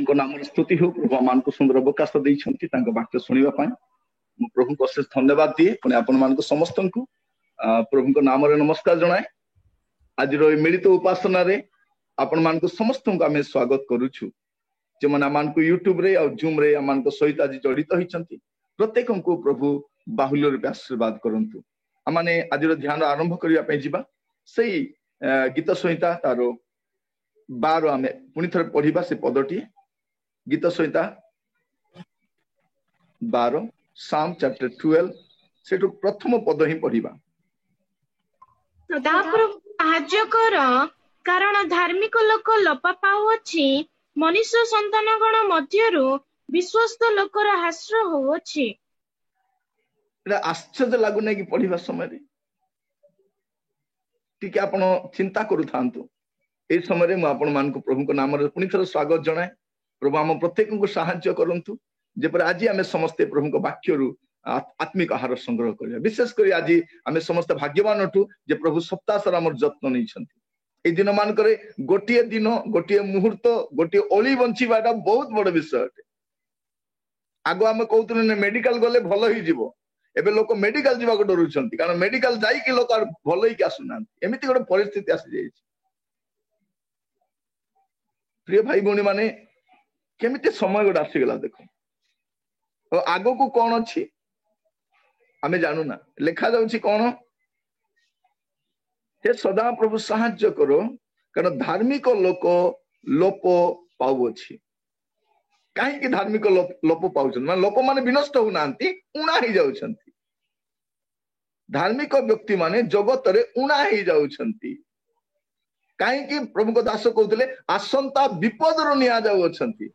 प्रभु नाम स्तुति हो। प्रभु मान को सुंदर अवकाश देइछंती तांको वाक्य सुनिबा पाई मु प्रभु को अशेष धन्यवाद दिए। पुणी आपण मान को समस्त को प्रभु को नाम रे नमस्कार जणाए। आज रो मिलित उपासना रे आपण मान को समस्त को आमे स्वागत करूछु। जे मन मान को यूट्यूब रे और जूम रे मान को सहित आज जड़ित होइछंती प्रत्येक को प्रभु बाहुल्य रूपे आशीर्वाद करंतु। आमाने आज रो ध्यान आरंभ करिया पे जिबा सेही गीत संहिता तारो 12 आमे पुनी थरे पढिबा से पदटी गीत संहिता 12 साम चैप्टर 12 सेटु प्रथम पद ही पढिबा। तापर साहाय्य कर कारण धार्मिक लोक लोप पाउछि मनुष्य संतान गण मध्यरु विश्वस्त लोकर हास्र होछि। एटा आश्चर्य लागु नै कि पढिबा समय रे टिके आपण चिंता करू थांतु। ए समय रे म आपण मान को प्रभु को नाम रे पुनी थरे स्वागत जणाए। प्रभु हम प्रत्येक को साहाय्य करंतु जेपर आज आमे समस्त प्रभु को वाक्य रु आत्मिक आहार संग्रह करिया। विशेष करी आज आमे समस्त भाग्यवान अटु जे प्रभु सप्ताह सारा हमर जत्न नै छथि। ए दिन मान करे गोटिए दिन गोटिए मुहूर्त गोटिए ओली बंचिबाटा बहुत बड़ विषय अटे। आगो आमे कहउतु ने मेडिकल गले भलो ही जीवो। एबे लोक मेडिकल जीवा को डरुछंती कारण मेडिकल जाई कि लोक भलो ही आसु ना। एमिति गोटे परिस्थिति आसी जाई छै। प्रिय भाई भौणी माने केमिति समय गोटे आसी गला देखो। आगो को कौन अछि आमे जानू ना। लिखा जाउछि कौन हे सदा प्रभु साहाय्य करो कारण धार्मिक लोक लोप पाउछि। काहे कि धार्मिक लोप पाउछन माने लोक माने विनष्ट हो नांती उणा ही जाउछंती। धार्मिक व्यक्ति माने जगत रे उणा ही जाउछंती। काहे कि प्रभु को दास कहउतले आसंता विपद रो निया जाउछंती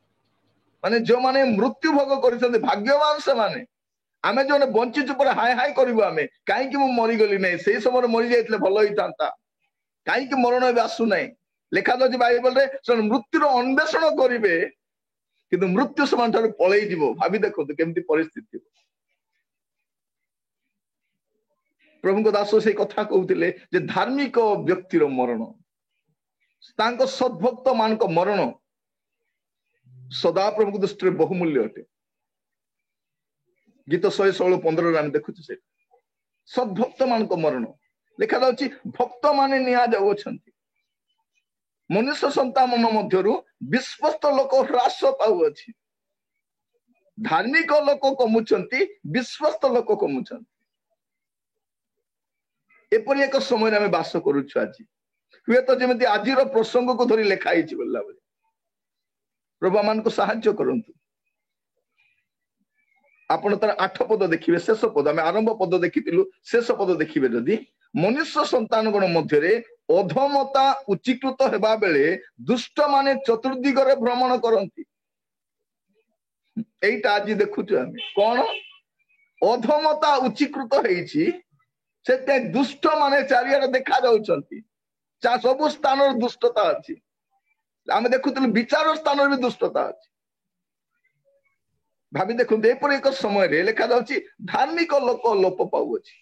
माने जो माने मृत्यु भोग करिसंती भाग्यवान से माने। आमे जो बंचिच पर हाय हाय करबो आमे काहे कि मु मरि गली नै सेही समय मरि जाइतले भलो ही तांता। काहे कि मरण एबे आसु नै। लिखा जाउछि बाइबल रे से मृत्यु रो अन्वेषण करिवे किंतु मृत्यु समान ठार पळेई जीवो। भाबी देखो तो केमती परिस्थिति। प्रभु को दास से कथा कहउतिले जे धार्मिक व्यक्ति रो मरण तांको सद्भक्त मान को मरण सदा प्रभु को दृष्टि बहुमूल्य अटे। गीत 116:15 रे हम देखुछु से सद्भक्त मान को मरण लिखा जाउछि भक्त माने निया जाउछंती। मनुष्य संतान मध्यरु विश्वस्त लोक ह्रास पाउछि। धार्मिक लोक कमुछंती विश्वस्त लोक कमुछंती। एपरि एक समय रे हम वास करूछु। आज हुए तो जेमति आजिर प्रसंग को धरि लेखा हिछि बोलला बले प्रभु मान को साहाय्य करंतु। आपण तर 8 पद देखिबे शेष पद आमे आरंभ पद देखितिलु शेष पद देखिबे जदी मनुष्य संतान गण मध्य रे अधमता उच्चीकृत हेबा बेले दुष्ट माने चतुर्दिग रे भ्रमण करंती। एइटा आज देखुछु आमे कोन अधमता उच्चीकृत हेछि सेते दुष्ट माने चारियाडे देखा जाउछंती। चा सब स्थान रे दुष्टता अछि। आमे देखुतिलु विचार स्थान रे भी दुष्टता अछि। भाबी देखु एपर एक समय रे लिखा जाउछि धार्मिक लोक लोप पाउछि।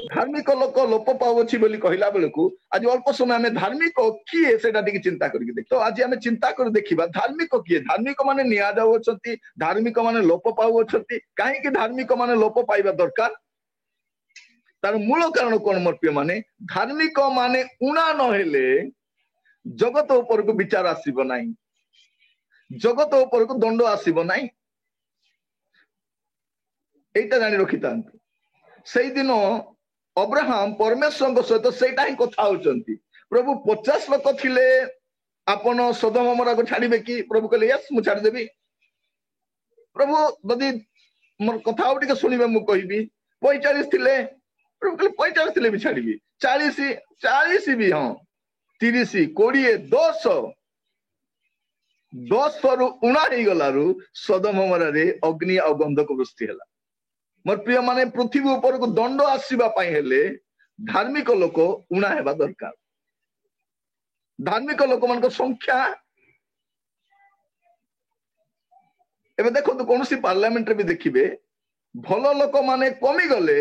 धार्मिक लोक लोप पाउछि बोली कहिला बेलकु आज अल्प समय हमें धार्मिक किए सेटा टिके चिंता करके देख। तो आज हमें चिंता कर देखिबा धार्मिक किए। धार्मिक माने निया जाउछंती धार्मिक माने लोप पाउछंती। काहे कि धार्मिक माने लोप पाइबा दरकार तार मूल कारण कोन मोर प्रिय माने धार्मिक माने उणा न हेले जगत ऊपर को विचार आसीबो नाही। जगत ऊपर को दंड आसीबो नाही। एटा जानि रखितांतु। सेही दिन अब्राहम परमेश्वर सहित सेटा ही कथा होचंती। प्रभु 50 लोक थिले आपण सदम मरा को छाड़ीबे कि प्रभु कहले यस मु छाड़ देबी। प्रभु यदि मोर कथा टिके सुनिबे मु कहिबी 45 थिले प्रभु कहले 45 थिले भी छाड़ीबी 40 भी हां 30 20 10 रु 19 ही गलारु सदम मरा रे अग्नि और गंधक वृष्टि हला। मोर प्रिय माने पृथ्वी ऊपर को दंड आसीबा पाई हेले धार्मिक लोक उणा हेबा दरकार। धार्मिक लोक मान को संख्या एबे देखो तो कोनसी पार्लियामेंट रे भी देखिबे भलो लोक माने कमी गले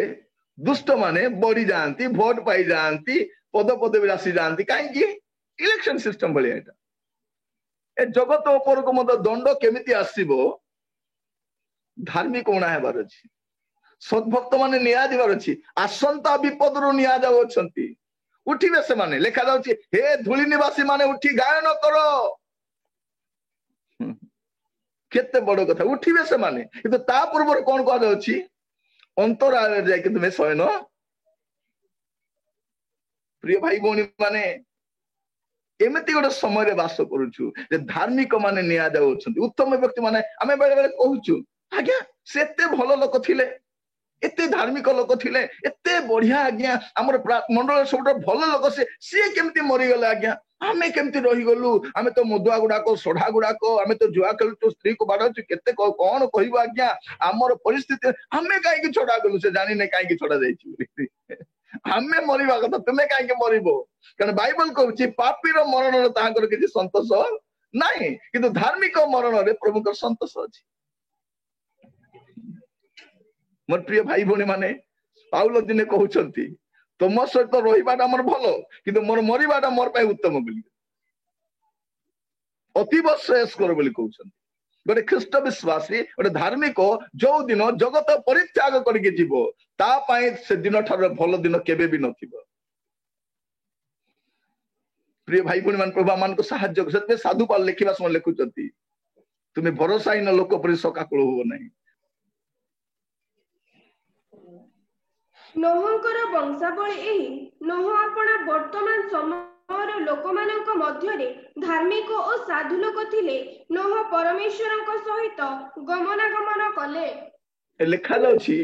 दुष्ट माने बढ़ी जांती वोट पाई जांती पद पदवी राशि जांती। काहे कि इलेक्शन सिस्टम बलिया एटा ए जगत उपरको मत दंड केमिति आसीबो धार्मिक उणा हेबार अछि सद्भक्त माने निया दिबार अछि आसंता विपद रु निया जाउ अछंती उठिबे से माने लेखा जाउछि हे धूली निवासी माने उठी गायन करो केते बड़ कथा उठिबे से माने किंतु ता पूर्व कोन कह जाउछि अंतराल जाय कि तुमे शयन प्रिय भाई भौणी माने एमती गोटे समय बास करूछु जे धार्मिक माने निया जाउ अछंती उत्तम व्यक्ति माने आमे बेले बेले कहूछु आज्ञा से एते भलो लोक थिले एते धार्मिक लोक थिले एते बढ़िया आज्ञा हमर मंडल सब भलो लोक से केमती मरि गले आज्ञा आमे केमती रही गलु आमे तो मदुआ गुडाको सोढ़ा गुडाको आमे तो जुआ खेलु स्त्री को बाड़छु केते कोन कहबो आज्ञा हमर परिस्थिति आमे काई कि छोड़ा गलु से जानि नै काई कि छोड़ा जाईछि आमे मरिबा कथा तुमे काई कि मरिबो कारण बाइबल कहउछि पापीर मरण रे ताहाकर किछि संतोष नाही किंतु धार्मिक मरण रे प्रभुकर संतोष अछि मोर प्रिय भाई भौणी माने पाउल दिने कहउछंती तुम सहित रहीबाटा मोर भलो किंतु मोर मरिबाटा मोर पय उत्तम बोली अतीव श्रेयस कर बोली कहउछंती गोटे ख्रीष्ट विश्वासी गोटे धार्मिक जो दिन जगत परित्याग करके जीवो ता पय से दिन ठार भलो दिन केबे भी नथिबो प्रिय भाई भौणी मान प्रभु मान को सहाय्य करते साधु पाल लिखिबा समय लिखुचंती तुमे भरोसाहीन लोक परि सकाकुल हो नहीं नोहंकर वंशावली एही नोह आपण वर्तमान समयर लोकमानक मध्यरे धार्मिक और साधु लोक थिले नोह परमेश्वरक सहित गमनागमन कले लिखा जाउछि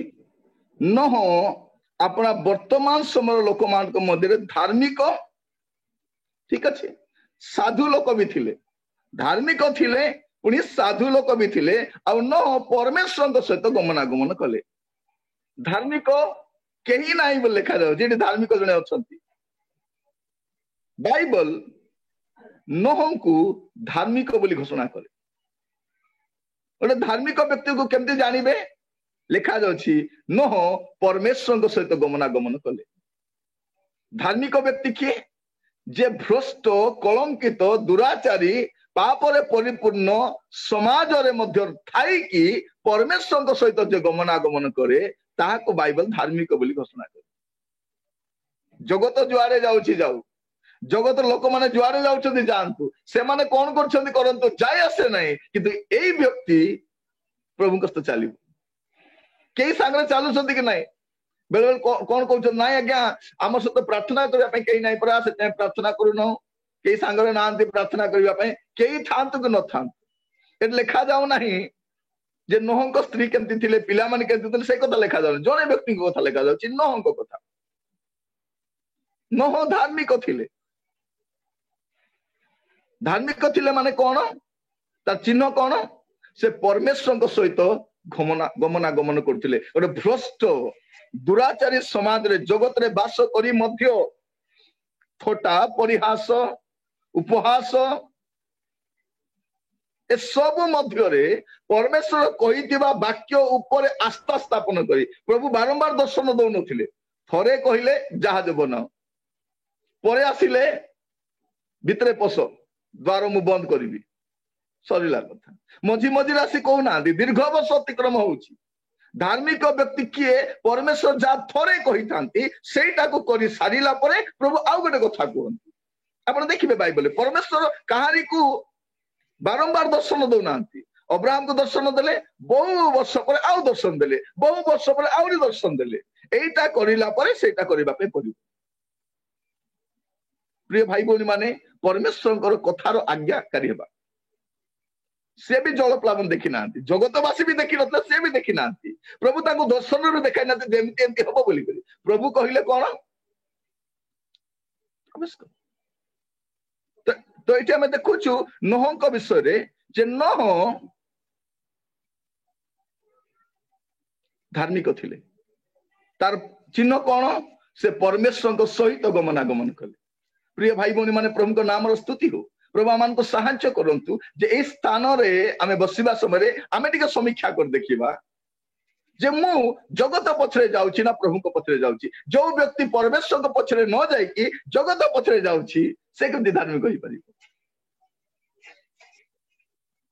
नोह आपण वर्तमान समय लोकमानक मध्यरे धार्मिक ठीक अछि साधु लोक भी थिले धार्मिक थिले पुनी साधु लोक भी थिले आ नोह परमेश्वरक सहित गमनागमन कले धार्मिक केही नाही बोल लिखा जाउ जेडी धार्मिक जने अछंती बाइबल नोह को धार्मिक बोली घोषणा करे ओटे धार्मिक व्यक्ति को केमते जानिबे लिखा जाउछि नोह परमेश्वर सहित गमनागमन कले धार्मिक व्यक्ति के जे भ्रष्ट कलंकित दुराचारी पापरे परिपूर्ण समाज रे मध्य थाई कि परमेश्वर सहित जे गमनागमन करे ताहाको बाइबल धार्मिक बोली घोषणा करे जगत जुआरे जाउछि जाऊ जगत लोक माने जुआरे जाउछथि जानतु से माने कोन करछथि करंतु जाय आसे नाही किंतु एई व्यक्ति प्रभु कस्त चालिबो केई सांगरे चालुछथि कि नाही बेले बेले कोन कहउछ नाही आज्ञा हम सहित प्रार्थना करिया पई केई नाही परा से प्रार्थना करू न केई सांगरे नांती प्रार्थना करिया पई केई थांतु कि न थांतु ए लिखा जाउ नाही जे नोहंक स्त्री केमती थिले पिला माने केमती थिले से कथा लिखा जाउ जने व्यक्ति को कथा लिखा जाउ नोहंक कथा नोह धार्मिक थिले धार्मिक थिले माने कोन तार चिन्ह कोन से परमेश्वर सहित गमनागमन करथिले ओटे भ्रष्ट दुराचारी समाज रे जगत रे वास करी मध्य थोटा परिहास उपहास ए सब मध्य रे परमेश्वर कहितिबा वाक्य ऊपर आस्था स्थापन करी प्रभु बारंबार दर्शन दउ नथिले थरे कहिले जहाज बनाओ परे आसिले भितरे पस द्वार मु बंद करिवि सरिला कथा मझी मझी राशि कहूना दीर्घ वर्ष अतिक्रम होउछि धार्मिक व्यक्ति किए परमेश्वर जा थरे कहि थांती सेटा को करि सारिला परे प्रभु आउ गोटे कथा कहंती आपण देखिबे बाइबल परमेश्वर कहानी को बारंबार दर्शन दौनांती अब्राहम को दर्शन देले बहु वर्ष पर आउ दर्शन देले बहु वर्ष पर आउरी दर्शन देले एटा करिला परे सेटा करिबा पे पड़िबो प्रिय भाई भौणी माने परमेश्वर कथार आज्ञाकारी हेबा से भी जल प्लावन देखि नांती जगतवासी भी देखि नथले से भी देखि नांती प्रभु ताको दर्शन रे देखाइ नांती जेमति एमति हबो बोली करी प्रभु कहिले कोन तो एठी हम देखुछु नोहंक विषय रे जे नोह धार्मिक थिले तार चिन्ह कोन से परमेश्वर सहित गमनागमन कले प्रिय भाई भौणी माने प्रभु को नाम स्तुति हो प्रभु आमान को सहाय्य करंतु जे ए स्थान रे आमे बसिबा समय आमे टिके समीक्षा कर देखिबा जे मु जगत पछरे जाउची ना प्रभु को पछरे जाउची जो व्यक्ति परमेश्वर को पछरे न जाई कि जगत पछरे जाउची से केमति धार्मिक होई परिबो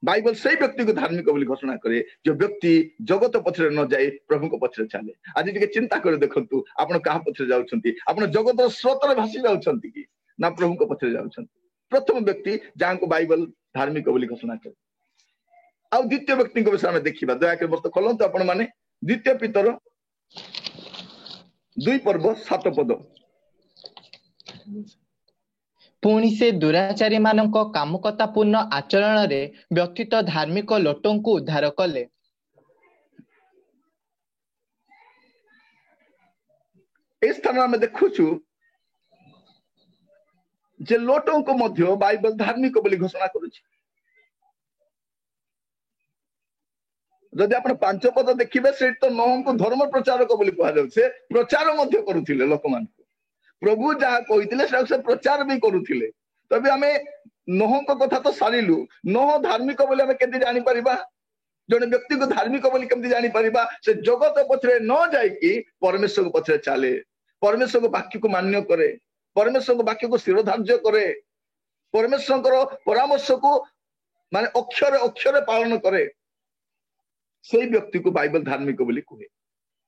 बाइबल से व्यक्ति को धार्मिक बोली घोषणा करे जो व्यक्ति जगत पछरे न जाए प्रभु को पछरे चले। आज टिके चिंता करे देखंतु आपण कहा पछरे जाउछंती, आपण जगत स्रोत रे भासी जाउछंती कि ना प्रभु को पछरे जाउछंती। प्रथम व्यक्ति जहां को बाइबल धार्मिक बोली घोषणा करे। आ द्वितीय व्यक्ति को विषय में देखिबा, दया के बस्त खोलंतु आपण माने द्वितीय पीतर 2:7 पुणी से दुराचारी मानक कामुकता पूर्ण आचरण रे व्यथित धार्मिक लोटों उद्धार कले। इस स्थान में देखुछु जे लोटों को मध्य बाइबल धार्मिक बोली घोषणा करुछि। जदि आपण 5 पद देखिबे से तो नोह को धर्म प्रचारक बोली कहा जाउ, से प्रचार मध्य करूथिले लोक मान को। प्रभु जहाँ कहिथिले से प्रचार भी करूथिले। तबे हमें नोह को कथा तो सारिलु, नोह धार्मिक बोली हमें केते जानि परिबा, जने व्यक्ति को धार्मिक बोली केते जानि परिबा, से जगत पछरे न जाय कि परमेश्वर को पछरे चाले, परमेश्वर को वाक्य को मान्य करे, परमेश्वर को वाक्य को शिरोधार्य करे, परमेश्वर को परामर्श को माने अक्षर अक्षर पालन करे। से व्यक्ति को बाइबल धार्मिक बोली कहे।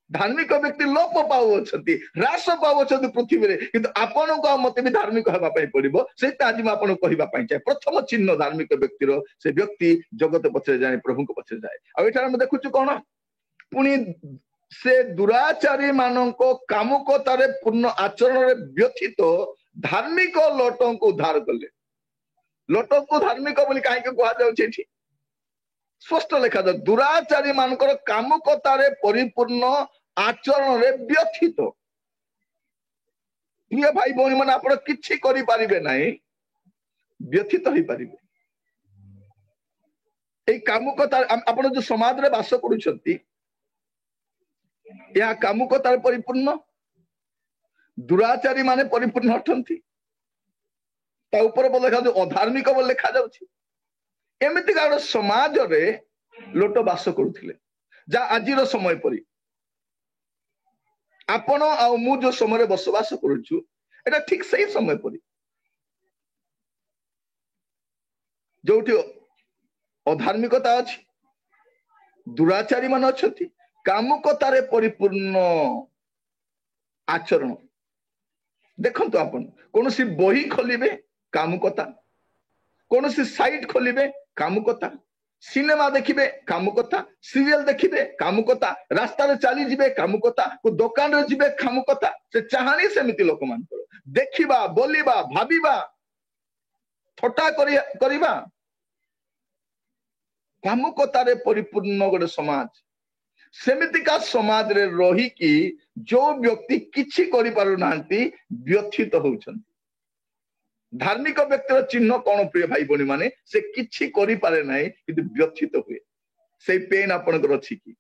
धार्मिक व्यक्ति लोप पाउछंती, ह्रास पाउछंती पृथ्वी रे, किंतु आपण को मते भी धार्मिक हेबा पई पड़िबो। सेता आज मैं आपण कहिबा पई चाहे प्रथम चिन्ह धार्मिक व्यक्ति रो से व्यक्ति जगत पछरे जाए, प्रभु को पछरे जाए। आ एठार हम देखुछु कोन पुनी से दुराचारी मानको कामुकतारे पूर्ण आचरण रे व्यथित धार्मिक लोटों को उद्धार कले। लोटों को धार्मिक बोली काहे के कहा जाउ छेठी स्पष्ट लिखा जाए, दुराचारी मानकर कामुकतारे परिपूर्ण आचरण रे व्यथित। प्रिय भाई भौणी माने आपण किछि करि पारिबे नाही, व्यथित होई पारिबे। ए कामुकता आपण जो समाज रे वास करूछंती या कामुकतारे परिपूर्ण, दुराचारी माने परिपूर्ण अटंती। ता ऊपर बोल लिखा जो अधार्मिक बोल लिखा जाउछि। एमिति का समाज रे लोट वास करुथिले, जा आजिर समय परी आपण आ मु जो समय बसवास करूछु एटा ठीक सही समय परी जोठी अधार्मिकता अछि, दुराचारी मान अछंती, कामुकतारे परिपूर्ण आचरण। देखंतु आपण कोनोसी बही खोलिबे कामुकता, कोनोसी साइट खोलिबे कामुकता, सिनेमा देखिबे कामुकता, सीरियल देखिबे कामुकता, रास्ता रे चली जिबे कामुकता, को दुकान रे जिबे कामुकता। से चाहानी सेमिति लोक मान करो देखिबा, बोलिबा, भाबिबा, थटा करिबा कामुकता रे परिपूर्ण गोटे समाज। सेमिति का समाज रे रही कि जो व्यक्ति किछि करि पारु नांती व्यथित होउछन। धार्मिक व्यक्तिर चिन्ह कौन प्रिय भाई बणी माने से किछि करि पारे नाही किंतु व्यथित हुए। से पेन आपनकर अछि कि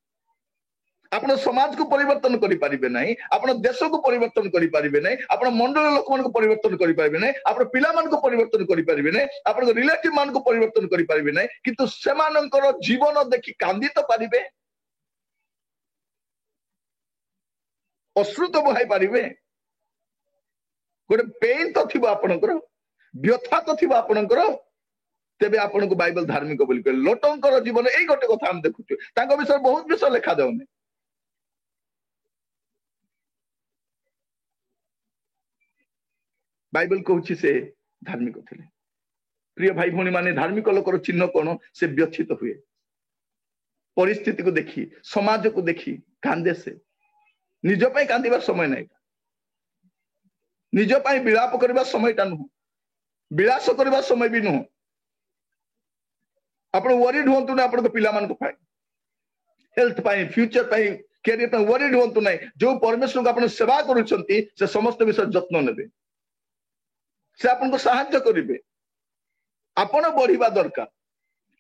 आपण समाज को परिवर्तन करि पारिबे नाही, आपण देश को परिवर्तन करि पारिबे नाही, आपण मंडल लोक मन को परिवर्तन करि पारिबे नाही, आपण पिला मन को परिवर्तन करि पारिबे नाही, आपण रिलेटिव मान को परिवर्तन करि पारिबे नाही, किंतु सेमानकर जीवन देखि कांदी तो पारिबे, अश्रु तो बहाई पारिबे, गोटे पेन तो थिबो आपनकर, व्यथा तो थिबा आपनकर। तेबे आपन को बाइबल धार्मिक बोली कह। लोटंकर जीवन एई गोटे कथा हम देखुछु, तांको विषय बहुत विषय लिखा जाउने। बाइबल कहूछि से धार्मिक थिले। प्रिय भाई भौणी माने धार्मिक लोकर चिन्ह कोन, से व्यथित हुए, परिस्थिति को देखी, समाज को देखी कांदे। से निज पई कांदिबा समय नै, निज पई विलाप करबा समयटा नुह, विलास करबा समय भी नुह। आपण वरीड होंतु ना, आपण पिला मान को पाए हेल्थ पाए, फ्यूचर पाए, कैरियर पाए वरीड होंतु नै। जो परमेश्वर को आपण सेवा करूछंती से समस्त विषय जत्न नेबे, से आपण को सहायता करिवे। आपण बढ़िबा दरकार,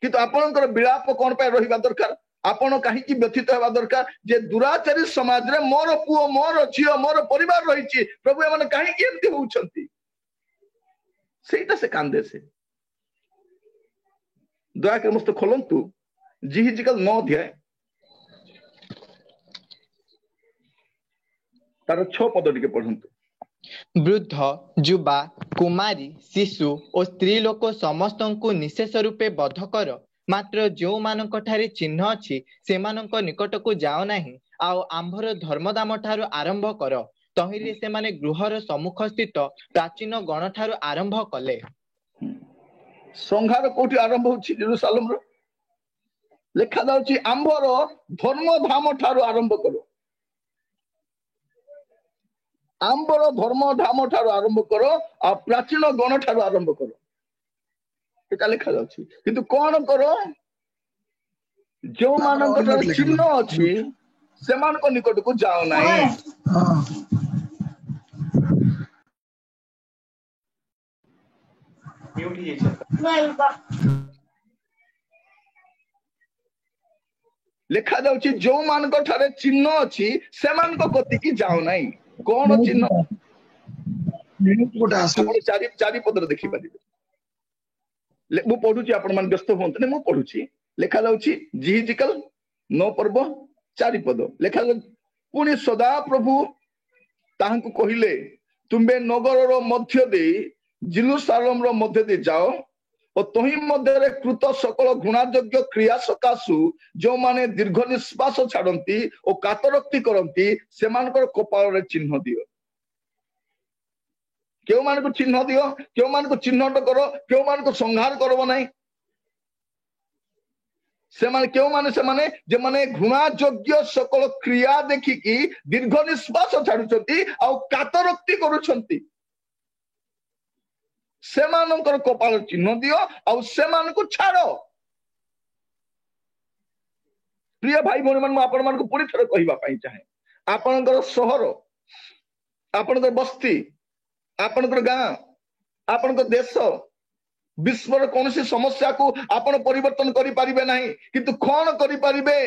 किंतु आपणकर विलाप कोन पाए रहिबा दरकार, आपण काहे कि व्यथित हेबा दरकार जे दुराचारी समाज रे मोर पुओ, मोर झियो, मोर परिवार रहिछि, प्रभु एमाने काहे कि एंति होउछंती। सेटा से कांदे। से दया के मस्त खोलंतु जिहिजिकल 9 अध्याय तार 6 पद टिके पढंतु। वृद्ध, युवा, कुमारी, शिशु और स्त्री लोक समस्त को निशेष रूपे बध कर, ମାତ୍ର ଯେଉଁମାନଙ୍କ ଠାରେ ଚିହ୍ନ ଅଛି ସେମାନଙ୍କ ନିକଟକୁ ଯାଅ ନାହିଁ, ଆଉ ଆମ୍ଭର ଧର୍ମଦାମ ଠାରୁ ଆରମ୍ଭ କର। ତହିଁରେ ସେମାନେ ଗୃହର ସମ୍ମୁଖ ସ୍ଥିତ ପ୍ରାଚୀନ ଗଣଠାରୁ ଆରମ୍ଭ କଲେ। ସଂହାର କୋଉଠି ଆରମ୍ଭ ହଉଛି? ଜେରୁସାଲେମର। ଲେଖା ଯାଉଛି ଆମ୍ଭର ଧର୍ମଧାମ ଠାରୁ ଆରମ୍ଭ କର। ଆମ୍ଭର ଧର୍ମଧାମ ଠାରୁ ଆରମ୍ଭ କର, ଆଉ ପ୍ରାଚୀନ ଗଣ ଠାରୁ ଆରମ୍ଭ କର। ଏଟା ଲେଖା ଯାଉଛି। କିନ୍ତୁ କଣ କର? ଯେଉଁମାନଙ୍କ ଠାରେ ଚିହ୍ନ ଅଛି ସେମାନଙ୍କ ନିକଟକୁ ଯାଅ ନାହିଁ। ଲେଖା ଯାଉଛି ଯୋଉମାନଙ୍କ ଠାରେ ଚିହ୍ନ ଅଛି ସେମାନଙ୍କ କତିକି ଯାଅ ନାହିଁ। କଣ ଚିହ୍ନ? ଆପଣ ଚାରି ପଦରେ ଦେଖିପାରିବେ। ମୁଁ ପଢୁଛି, ଆପଣ ମାନେ ବ୍ୟସ୍ତ ହୁଅନ୍ତୁନି, ମୁଁ ପଢୁଛି। ଲେଖା ଯାଉଛି ଜିହିଜିକେଲ 9 ପର୍ବ 4 ପଦ। ଲେଖା ଯାଉଛି ପୁଣି ସଦା ପ୍ରଭୁ ତାହାଙ୍କୁ କହିଲେ, ତୁମେ ନଗରର ମଧ୍ୟ ଦେଇ ଜେରୁସାଲେମର ମଧ୍ୟ ଦେଇ ଯାଅ, ଓ ତହିଁ ମଧ୍ୟରେ କୃତ ସକଳ ଘୃଣାଯୋଗ୍ୟ କ୍ରିୟା ସକାଶୁ ଯେଉଁମାନେ ଦୀର୍ଘ ନିଶ୍ୱାସ ଛାଡନ୍ତି ଓ କାତରୋକ୍ତି କରନ୍ତି ସେମାନଙ୍କର କପାଳରେ ଚିହ୍ନ ଦିଅ। କେଉଁମାନଙ୍କୁ ଚିହ୍ନ ଦିଅ? କେଉଁମାନଙ୍କୁ ଚିହ୍ନଟ କର? କେଉଁମାନଙ୍କୁ ସଂହାର କରବ ନାହିଁ? ସେମାନେ କେଉଁମାନେ? ସେମାନେ ଯେମାନେ ଘୃଣାଯୋଗ୍ୟ ସକଳ କ୍ରିୟା ଦେଖିକି ଦୀର୍ଘ ନିଶ୍ୱାସ ଛାଡୁଛନ୍ତି ଆଉ କାତରୋକ୍ତି କରୁଛନ୍ତି, ସେମାନଙ୍କର କପାଳ ଚିହ୍ନ ଦିଅ ଆଉ ସେମାନଙ୍କୁ ଛାଡ। ପ୍ରିୟ ଭାଇ ଭଉଣୀ ମାନେ, ମୁଁ ଆପଣମାନଙ୍କୁ ପୁଣି ଥରେ କହିବା ପାଇଁ ଚାହେଁ, ଆପଣଙ୍କର ସହର, ଆପଣଙ୍କର ବସ୍ତି, ଆପଣଙ୍କର ଗାଁ, ଆପଣଙ୍କ ଦେଶ, ବିଶ୍ୱର କୌଣସି ସମସ୍ୟାକୁ ଆପଣ ପରିବର୍ତ୍ତନ କରିପାରିବେ ନାହିଁ, କିନ୍ତୁ କଣ କରିପାରିବେ?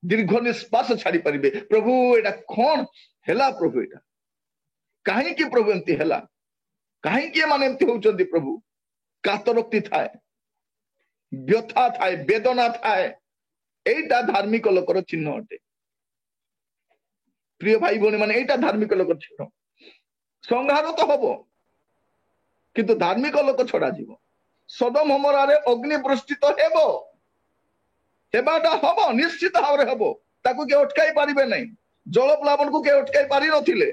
ଦୀର୍ଘ ନିଶ୍ୱାସ ଛାଡି ପାରିବେ। ପ୍ରଭୁ ଏଇଟା କଣ ହେଲା? ପ୍ରଭୁ ଏଇଟା କାହିଁକି? ପ୍ରଭୁ ଏମିତି ହେଲା କାହିଁକି? ଏମାନେ ଏମିତି ହଉଛନ୍ତି? ପ୍ରଭୁ କାତରୋକ୍ତି ଥାଏ, ବ୍ୟଥା ଥାଏ, ବେଦନା ଥାଏ। এইটা ধার্মিক লোকর চিহ্ন অটে। প্রিয় ভাই ভଉଣୀ মানে, এইটা ধার্মিক লোকর চিহ্ন। সংহার তো হব, কিন্তু ধার্মিক লোক ছড়া যাব। সদম গমোরারে অগ্নি বৃষ্টি তো ହେବ, ହେବାଟା ହବ, ନିଶ୍ଚିତ ଭାବରେ ହବ। ତାକୁ କେହି ଅଟକାଇ ପାରିବେ ନାହିଁ। ଜଳପ୍ଲାବନକୁ କେହି ଅଟକାଇ ପାରି ନଥିଲେ,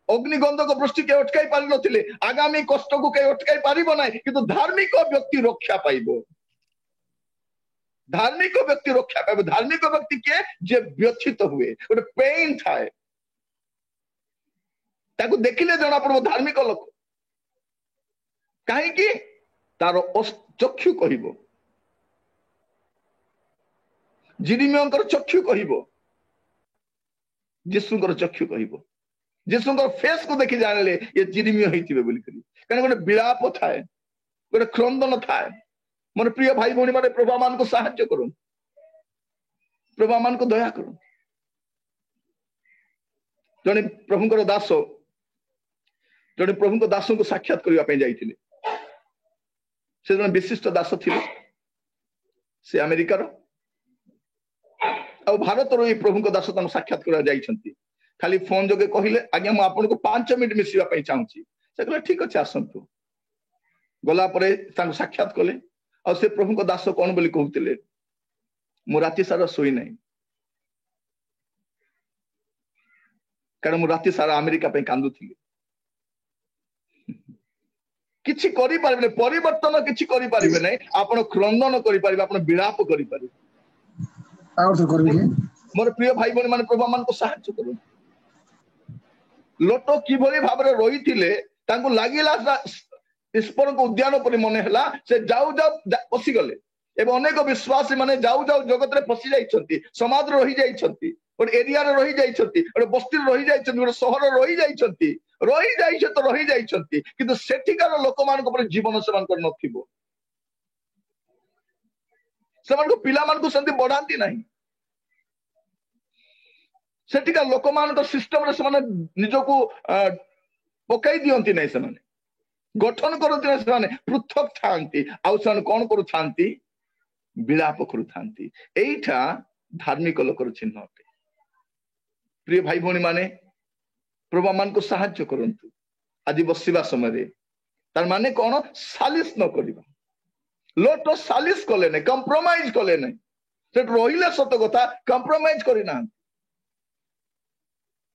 ଅଗ୍ନିଗନ୍ଧକ ବୃଷ୍ଟି କେହି ଅଟକାଇ ପାରି ନଥିଲେ, ଆଗାମୀ କଷ୍ଟକୁ କେହି ଅଟକାଇ ପାରିବ ନାହିଁ, କିନ୍ତୁ ଧାର୍ମିକ ବ୍ୟକ୍ତି ରକ୍ଷା ପାଇବ। ଧାର୍ମିକ ବ୍ୟକ୍ତି ରକ୍ଷା ପାଇବ। ଧାର୍ମିକ ବ୍ୟକ୍ତି କିଏ? ଯେ ବ୍ୟଥିତ ହୁଏ, ଗୋଟେ ପେନ୍ ଥାଏ, ତାକୁ ଦେଖିଲେ ଜଣା ପଡିବ ଧାର୍ମିକ ଲୋକ। କାହିଁକି? ତାର ଚକ୍ଷୁ କହିବ, ଜିରିମିୟଙ୍କର ଚକ୍ଷୁ କହିବ, ଯୀଶୁଙ୍କର ଚକ୍ଷୁ କହିବ। ଯୀଶୁଙ୍କର ଫେସ୍ କୁ ଦେଖି ଜାଣିଲେ ଏ ଜିରିମିୟ ହେଇଥିବେ ବୋଲିକରି। କାରଣ ଗୋଟେ ବିଳାପ ଥାଏ, ଗୋଟେ କ୍ରନ୍ଦନ ଥାଏ। ମୋର ପ୍ରିୟ ଭାଇ ଭଉଣୀ ମାନେ, ପ୍ରଭୁ ମାନଙ୍କୁ ସାହାଯ୍ୟ କରନ୍ତୁ, ପ୍ରଭୁ ମାନଙ୍କୁ ଦୟା କରନ୍ତୁ। ଜଣେ ପ୍ରଭୁଙ୍କର ଦାସ ଜଣେ ପ୍ରଭୁଙ୍କ ଦାସଙ୍କୁ ସାକ୍ଷାତ କରିବା ପାଇଁ ଯାଇଥିଲେ। ସେ ଜଣେ ବିଶିଷ୍ଟ ଦାସ ଥିଲେ, ସେ ଆମେରିକାର। ଆଉ ଭାରତରୁ ଏଇ ପ୍ରଭୁଙ୍କ ଦାସ ତାଙ୍କୁ ସାକ୍ଷାତ କରିବା ଯାଇଛନ୍ତି। ଖାଲି ଫୋନ ଯୋଗେ କହିଲେ, ଆଜ୍ଞା ମୁଁ ଆପଣଙ୍କୁ 5 ମିନିଟ୍ ମିଶିବା ପାଇଁ ଚାହୁଁଛି। ସେ କହିଲେ ଠିକ ଅଛି ଆସନ୍ତୁ। ଗଲା ପରେ ତାଙ୍କୁ ସାକ୍ଷାତ କଲେ। ଆଉ ସେ ପ୍ରଭୁଙ୍କ ଦାସ କଣ ବୋଲି କହୁଥିଲେ? ମୁଁ ରାତି ସାରା ଶୋଇନାହିଁ, କାରଣ ମୁଁ ରାତି ସାରା ଆମେରିକା ପାଇଁ କାନ୍ଦୁଥିଲି। କିଛି କରିପାରିବେ, ପରିବର୍ତ୍ତନ କିଛି କରିପାରିବେ ନାହିଁ। ଆପଣ କ୍ରନ୍ଦନ କରିପାରିବେ, ଆପଣ ବିଳାପ କରିପାରିବେ। ମୋର ପ୍ରିୟ ଭାଇ ଭଉଣୀ ମାନେ, ପ୍ରଭୁ ମାନଙ୍କୁ ସାହାଯ୍ୟ କରନ୍ତୁ। ଲୋଟ କିଭଳି ଭାବରେ ରହିଥିଲେ, ତାଙ୍କୁ ଲାଗିଲା ଈଶ୍ୱରଙ୍କ ଉଦ୍ୟାନ ପରି ମନେ ହେଲା। ସେ ଯାଉ ଯାଉ ପଶିଗଲେ। ଏବେ ଅନେକ ବିଶ୍ୱାସୀ ମାନେ ଯାଉ ଯାଉ ଜଗତରେ ପଶି ଯାଇଛନ୍ତି, ସମାଜରେ ରହିଯାଇଛନ୍ତି, ଗୋଟେ ଏରିଆରେ ରହିଯାଇଛନ୍ତି, ଗୋଟେ ବସ୍ତିରେ ରହିଯାଇଛନ୍ତି, ଗୋଟେ ସହରରେ ରହିଯାଇଛନ୍ତି। ରହିଯାଇଛନ୍ତି, କିନ୍ତୁ ସେଠିକାର ଲୋକମାନଙ୍କ ଉପରେ ଜୀବନ ସେମାନଙ୍କର ନଥିବ। ସେମାନଙ୍କ ପିଲାମାନଙ୍କୁ ସେମିତି ବଢାନ୍ତି ନାହିଁ। ସେଠିକାର ଲୋକମାନଙ୍କ ସିଷ୍ଟମରେ ସେମାନେ ନିଜକୁ ପକାଇ ଦିଅନ୍ତି ନାହିଁ, ସେମାନେ ଗଠନ କରନ୍ତି ନାହିଁ। ସେମାନେ ପୃଥକ ଥାନ୍ତି। ଆଉ ସେମାନେ କଣ କରୁଥାନ୍ତି? ବିଳାପ କରୁଥାନ୍ତି। ଏଇଟା ଧାର୍ମିକ ଲୋକର ଚିହ୍ନ ଅଟେ। ପ୍ରିୟ ଭାଇ ଭଉଣୀ ମାନେ, ପ୍ରଭୁ ମାନଙ୍କୁ ସାହାଯ୍ୟ କରନ୍ତୁ। ଆଜି ବସିବା ସମୟରେ ତାର ମାନେ କଣ? ସାଲିସ ନ କରିବା, लोट सालिस कले नहीं, कंप्रोमाइज कले नहीं, से रहिले सत कथा कंप्रोमाइज करना।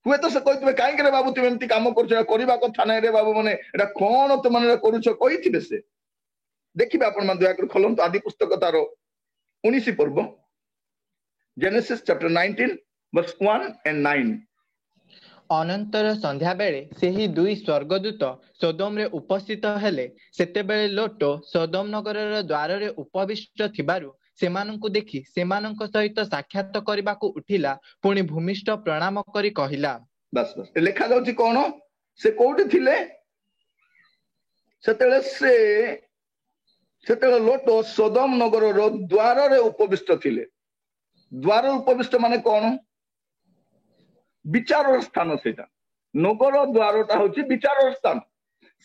हुए तो से कहते कहीं रे बाबू तुम एमती काम करवा कथा ना रे बाबू मैंने कौन तुम मैंने करुवे से देखिए आपण दया कर खोलत आदि पुस्तक तार 19 पर्व जेनेसिस चैप्टर 19 वर्स 1 and 9। अनंतर संध्या बेले सेही दुई स्वर्गदूत सोदोम रे उपस्थित हेले। सेतेबेले लोट सोदोम नगर द्वार रे उपविष्ट थिबारु सेमानंकु देखि सेमानंक सहित साक्षात करबाकू उठिला। पुणी भूमिष्ठ प्रणाम करी कहिला। बस बस लिखा जाउची कोन से कोठी थिले सेतेले लोट सोदोम नगर रो द्वार रे उपविष्ट थिले। द्वार उपविष्ट माने कोन विचार स्थान सेटा नगर द्वारटा होची विचार स्थान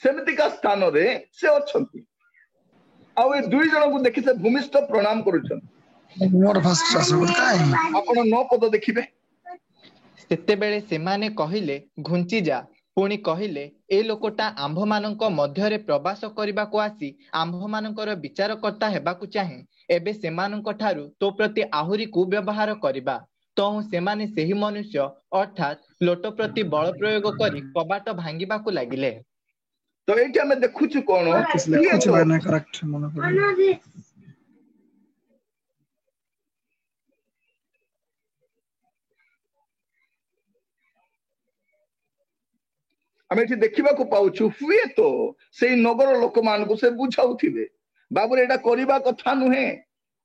सेमितिका स्थान रे से अछंती। आ ए दुई जन को देखि से भूमिष्ठ प्रणाम करूछन। मोर फर्स्ट आपण 9 पद देखिबे। सेतेबेले सेमाने कहिले घुंची जा। पुणी कहिले ए लोकटा आंभ मानक मध्यरे प्रवास करबाकू आसी आंभ मानकर विचारकर्ता हेबाकू चाहे। एबे सेमानक ठारू तो प्रति आहुरी कुव्यवहार करिबा। तो सेमाने सेही मनुष्य अर्थात लोट प्रति बल प्रयोग करी कबाट भांगिबाकू लागिले। तो एठी हमें देखुछु कोन कुछ बाने करेक्ट मन पड़े। हमें एठी देखिबा को पाउछु हुए तो सेही नगर लोक मान को से बुझाउथिबे बाबू एटा करिबा कथा नुहे।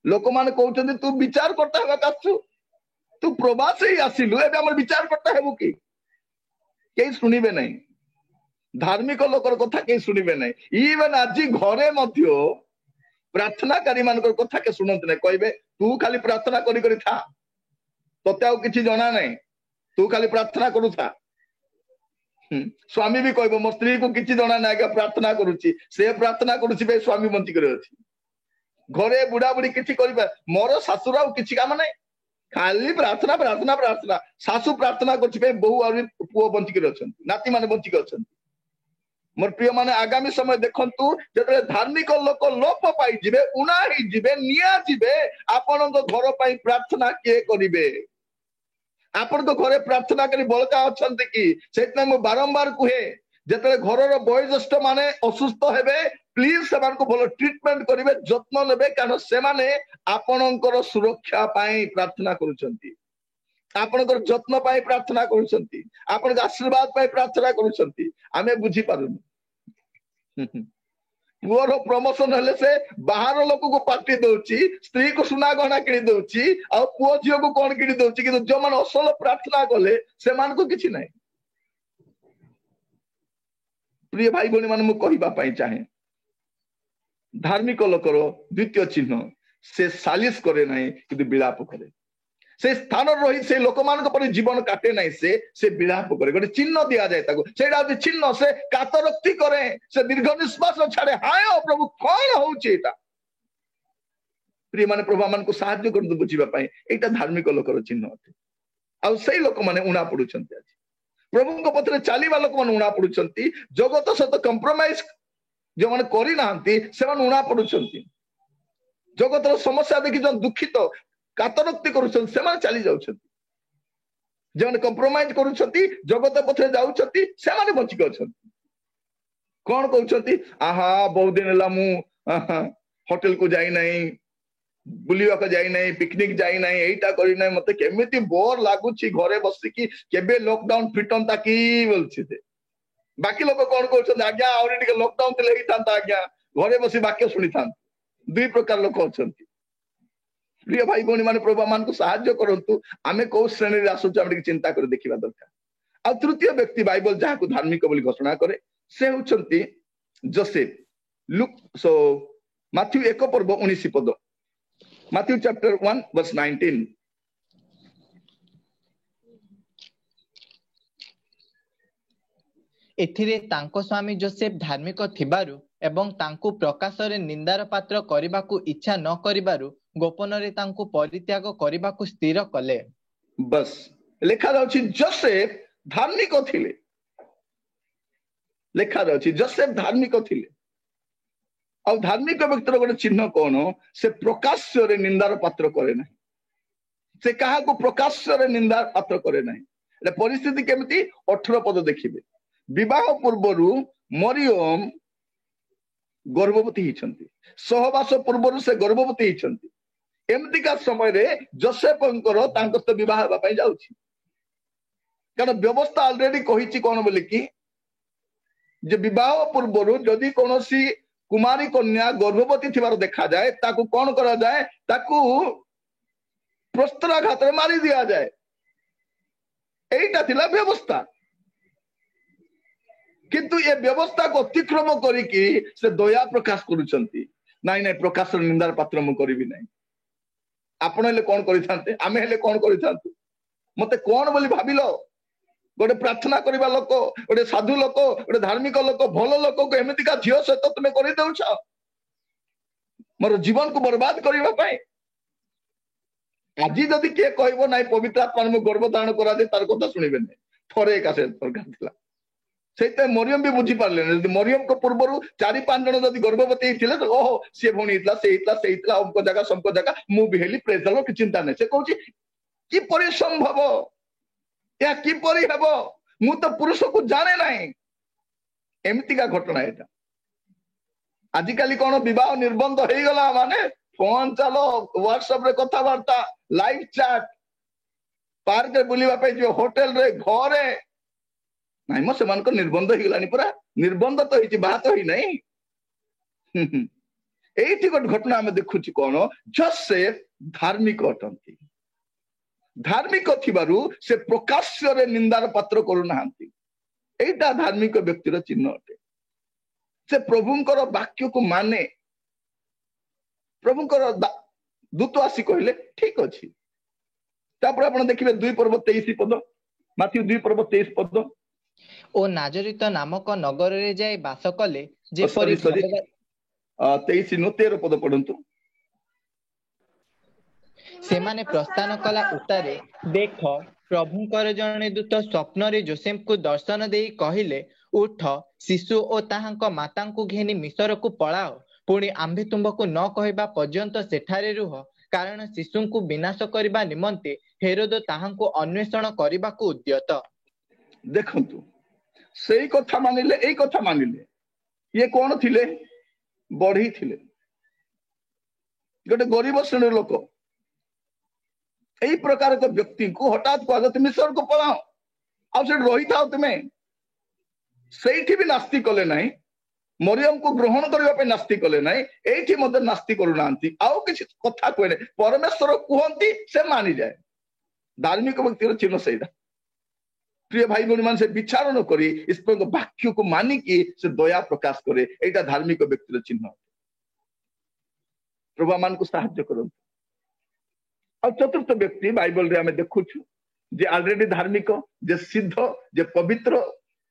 लोक मान कहउछन तू विचार करता हेबा काछु तू प्रवास ही आसिलु एबे हमर विचार करता हेबु की केई सुनिबे नहीं। धार्मिक लोकर कथा केई सुनिबे नहीं। इवन आज घरे मध्य प्रार्थनाकारी मानकर कथा के सुनत नहीं। कहबे तू खाली प्रार्थना करी करी था तोते आउ किछि जणा नहीं तू खाली प्रार्थना करू था। स्वामी भी कहबो मो स्त्री को किछि जणा नहीं प्रार्थना करूची से प्रार्थना करूची बे स्वामी बंती करे अछि। घरे बुढ़ा बुढ़ी किछि करबा मोर सासुरा किछि काम नहीं खाली प्रार्थना प्रार्थना प्रार्थना। सासु प्रार्थना करछि बहु और पुओ बंची कर अछंती नाती माने बंची कर अछंती। मोर प्रिय माने आगामी समय देखंतु जतले धार्मिक लोक लोप पाई जिबे उना ही जिबे निया जिबे आपन को घर पाई प्रार्थना के करिवे। आपन को घरे प्रार्थना करी बळका अछंती कि सेतना मो बारंबार कुहे जतले घरर वयोज्येष्ठ माने असुस्थ हेबे प्लीज सेमान को भलो ट्रीटमेंट करिवे जत्न लेबे कारण से माने आपनकर सुरक्षा पाई प्रार्थना करूछंती आपनकर जत्न पाई प्रार्थना करूछंती आपनकर आशीर्वाद पाई प्रार्थना करूछंती। आमे बुझी पारुनी पुअर प्रमोशन हेले से बाहर लोक को पार्टी दउची स्त्री को सुना गहना किनी दउची आ पुओ झियो को कोन किनी दउची कि जो मन असल प्रार्थना कले से मान को किछि नाही। प्रिय भाई भनी मान मु कहिबा पाई चाहे धार्मिक लोकर द्वितीय चिन्ह से सालिस करे नहीं कि विलाप करे। से स्थान रही से लोक मान पर जीवन काटे नहीं से विलाप करे गोटे चिन्ह दिया जाए ताको सेडा चिन्ह से कातरक्ति करे से दीर्घ निश्वास छाड़े हाय प्रभु कौन होउची एटा। प्रिय माने प्रभु मान को सहायता कर बुझिबा पाई एटा धार्मिक लोकर चिन्ह अटे। आ सेही लोक माने उणा पडुछंती आज प्रभु को पथरे चालीबा लोक माने उणा पडुछंती जगत सहित कंप्रोमाइज जो माने करी नांती से माने उणा पडुछंती। जगतर समस्या देखि जो दुखित कातरक्ति करूछंती से माने चली जाउछंती। जे माने कंप्रोमाइज करूछंती जगत पथरे जाउछंती से माने बंची गछंती। कोन कहउछंती आहा बहुत दिन ला मु होटल को जाई नहीं बुलिवा को जाई नहीं पिकनिक जाई नहीं एटा करी नहीं मते केमिति बोर लागुची घरे बसी की केबे लॉकडाउन फिटंता की बोलछि से। बाकी लोक कोन कहउछंती आज्ञा और टिके लॉकडाउन तले ही थांता आज्ञा घरे बसी वाक्य सुनी थांत। दुई प्रकार लोक अछंती। प्रिय भाई भौणी माने प्रभु मान को सहायता करंतु आमे को श्रेणी रे आसु आमे चिंता कर देखिबा दरकार। आ तृतीय व्यक्ति बाइबल जहा को धार्मिक बोली घोषणा करे से होचंती जोसेफ। लुक सो माथ्यू 1 पर्व 19 पद माथ्यू चैप्टर 1 वर्स 19। एथिरे तांको स्वामी जोसेफ धार्मिक थिबारु एवं तांको प्रकाशरे निंदार पात्र करिबाकू इच्छा न करिबारु गोपनरे तांको परित्याग करिबाकू स्थिर कले। बस लेखा जाउछि जोसेफ धार्मिक थिले। लेखा जाउछि जोसेफ धार्मिक थिले ଆଉ ଧାର୍ମିକ ବ୍ୟକ୍ତିର ଗୋଟେ ଚିହ୍ନ କଣ? ସେ ପ୍ରକାଶ୍ୟରେ ନିନ୍ଦାର ପାତ୍ର କରେ ନାହିଁ। ସେ କାହାକୁ ପ୍ରକାଶ୍ୟରେ ନିନ୍ଦା ପାତ୍ର କରେ ନାହିଁ। ଏଟା ପରିସ୍ଥିତି କେମିତି? 18 ପଦ ଦେଖିବେ। ବିବାହ ପୂର୍ବରୁ ମରିୟମ ଗର୍ଭବତୀ ହେଇଛନ୍ତି, ସହବାସ ପୂର୍ବରୁ ସେ ଗର୍ଭବତୀ ହେଇଛନ୍ତି। ଏମିତିକା ସମୟରେ ଯୋସେଫଙ୍କର ତାଙ୍କ ସହିତ ବିବାହ ହେବା ପାଇଁ ଯାଉଛି, କାରଣ ବ୍ୟବସ୍ଥା ଅଲରେଡି କହିଛି କଣ ବୋଲିକି, ଯେ ବିବାହ ପୂର୍ବରୁ ଯଦି କୌଣସି କୁମାରୀ କନ୍ୟା ଗର୍ଭବତୀ ଥିବାର ଦେଖାଯାଏ ତାକୁ କଣ କରାଯାଏ? ତାକୁ ପ୍ରସ୍ତରାଘାତରେ ମାରି ଦିଆଯାଏ। এইটা ଥିଲା ବ୍ୟବସ୍ଥା। କିନ୍ତୁ ଏ ବ୍ୟବସ୍ଥାକୁ ଅତିକ୍ରମ କରିକି ସେ ଦୟା ପ୍ରକାଶ କରୁଛନ୍ତି, ନାଇଁ ନାଇଁ ପ୍ରକାଶର ନିନ୍ଦାର ପାତ୍ର ମୁଁ କରିବି ନାହିଁ। ଆପଣ ହେଲେ କଣ କରିଥାନ୍ତେ? ଆମେ ହେଲେ କଣ କରିଥାନ୍ତୁ? ମତେ କଣ ବୋଲି ଭାବିଲ? ଗୋଟେ ପ୍ରାର୍ଥନା କରିବା ଲୋକ, ଗୋଟେ ସାଧୁ ଲୋକ, ଗୋଟେ ଧାର୍ମିକ ଲୋକ, ଭଲ ଲୋକକୁ ଏମିତିକା ଝିଅ ସହିତ ତୁମେ କରିଦେଉଛ ମୋର ଜୀବନକୁ ବର୍ବାଦ କରିବା ପାଇଁ। ଆଜି ଯଦି କିଏ କହିବ ନାଇଁ ପବିତ୍ର ଆତ୍ମା ମୁଁ ଗର୍ଭ ଧାରଣ କରାଯାଏ, ତାର କଥା ଶୁଣିବେ ନାହିଁ। ଥରେ ଏକା ସେ ଦରକାର ଥିଲା। ସେଇଥିପାଇଁ ମରିୟମ ବି ବୁଝିପାରିଲେନି। ଯଦି ମରିୟମଙ୍କ ପୂର୍ବରୁ 4-5 ଜଣ ଯଦି ଗର୍ଭବତୀ ହେଇଥିଲେ, ଓହୋ ସିଏ ଭଉଣୀ ହେଇଥିଲା, ସେ ହେଇଥିଲା, ସେ ହେଇଥିଲା, ଅମୁକ ଜାଗା ସମକ ଜାଗା, ମୁଁ ବି ହେଲି, ପ୍ରେଜ୍ ଦ ଲର୍ଡ, କିଛି ଚିନ୍ତା ନାହିଁ। ସେ କହୁଛି କିପରି ସମ୍ଭବ? ଏହା କିପରି ହେବ? ମୁଁ ତ ପୁରୁଷକୁ ଜାଣେ ନାହିଁ। ଏମିତିକା ଘଟଣା ଏଟା। ଆଜିକାଲି କଣ ବିବାହ ନିର୍ବନ୍ଧ ହେଇଗଲା ମାନେ ଫୋନ ଚାଲ, ହ୍ୱାଟ୍ସଆପ ରେ କଥାବାର୍ତ୍ତା, ଲାଇଭ ଚାଟ, ପାର୍କରେ ବୁଲିବା ପାଇଁ ଯିବ, ହୋଟେଲରେ, ଘରେ। ନାଇଁ ମ ସେମାନଙ୍କ ନିର୍ବନ୍ଧ ହେଇଗଲାଣି ପୁରା। ନିର୍ବନ୍ଧ ତ ହେଇଛି, ବାହା ତ ହେଇନାହିଁ। ଏଇଠି ଗୋଟେ ଘଟଣା ଆମେ ଦେଖୁଛୁ କଣ? ଯୋସେଫ ଧାର୍ମିକ ଅଟନ୍ତି। ଧାର୍ମିକ ଥିବାରୁ ସେ ପ୍ରକାଶ୍ୟରେ ନିନ୍ଦାର ପାତ୍ର କରୁନାହାନ୍ତି। ଏଇଟା ଧାର୍ମିକ ବ୍ୟକ୍ତିର ଚିହ୍ନ ଅଟେ। ସେ ପ୍ରଭୁଙ୍କର ବାକ୍ୟକୁ ମାନେ। ପ୍ରଭୁଙ୍କର ଦୂତ ଆସି କହିଲେ ଠିକ ଅଛି। ତାପରେ ଆପଣ ଦେଖିବେ 2:23 ପଦ, ମାଥ୍ୟୁ 2:23 ପଦ। ଓ ନାଜରିତ ନାମକ ନଗରରେ ଯାଇ ବାସ କଲେ, ଯେପରି 23 ପଦ ପଢନ୍ତୁ। ସେମାନେ ପ୍ରସ୍ଥାନ କଲା ଉତ୍ତାରେ, ଦେଖ ପ୍ରଭୁଙ୍କର ଜଣେ ଦୂତ ସ୍ୱପ୍ନରେ ଯୋସେଫଙ୍କୁ ଦର୍ଶନ ଦେଇ କହିଲେ, ଉଠ, ଶିଶୁ ଓ ତାହାଙ୍କ ମାତାଙ୍କୁ ଘେନି ମିଶରକୁ ପଳାଅ। ପୁଣି ଆମ୍ଭେ ତୁମ୍ଭକୁ ନ କହିବା ପର୍ଯ୍ୟନ୍ତ ସେଠାରେ ରୁହ, କାରଣ ଶିଶୁଙ୍କୁ ବିନାଶ କରିବା ନିମନ୍ତେ ହେରୋଦ ତାହାଙ୍କୁ ଅନ୍ୱେଷଣ କରିବାକୁ ଉଦ୍ୟତ। ଦେଖନ୍ତୁ, ସେଇ କଥା ମାନିଲେ, ଏଇ କଥା ମାନିଲେ। ଇଏ କଣ ଥିଲେ? ବଢେଇ ଥିଲେ, ଗୋଟେ ଗରିବ ଶ୍ରେଣୀର ଲୋକ। ଏଇ ପ୍ରକାର ଏକ ବ୍ୟକ୍ତିଙ୍କୁ ହଠାତ୍ କୁହାଯାଏ ତୁମେ ମିଶରକୁ ପଳାଅ, ଆଉ ସେଠି ରହିଥାଉ ତୁମେ। ସେଇଠି ବି ନାସ୍ତି କଲେ ନାହିଁ। ମରିୟମକୁ ଗ୍ରହଣ କରିବା ପାଇଁ ନାସ୍ତି କଲେ ନାହିଁ। ଏଇଠି ମଧ୍ୟ ନାସ୍ତି କରୁନାହାନ୍ତି। ଆଉ କିଛି କଥା କୁହେନି, ପରମେଶ୍ୱର କୁହନ୍ତି ସେ ମାନିଯାଏ। ଧାର୍ମିକ ବ୍ୟକ୍ତିର ଚିହ୍ନ ସେଇଟା। ପ୍ରିୟ ଭାଇ ଭଉଣୀ ମାନେ, ସେ ବିଚାର ନ କରି ଈଶ୍ୱରଙ୍କ ବାକ୍ୟକୁ ମାନିକି ସେ ଦୟା ପ୍ରକାଶ କରେ। ଏଇଟା ଧାର୍ମିକ ବ୍ୟକ୍ତିର ଚିହ୍ନ। ପ୍ରଭୁ ମାନଙ୍କୁ ସାହାଯ୍ୟ କରନ୍ତୁ। ଆଉ ଚତୁର୍ଥ ବ୍ୟକ୍ତି ବାଇବଲରେ ଆମେ ଦେଖୁଛୁ ଯେ ଅଲରେଡି ଧାର୍ମିକ, ଯେ ସିଦ୍ଧ, ଯେ ପବିତ୍ର।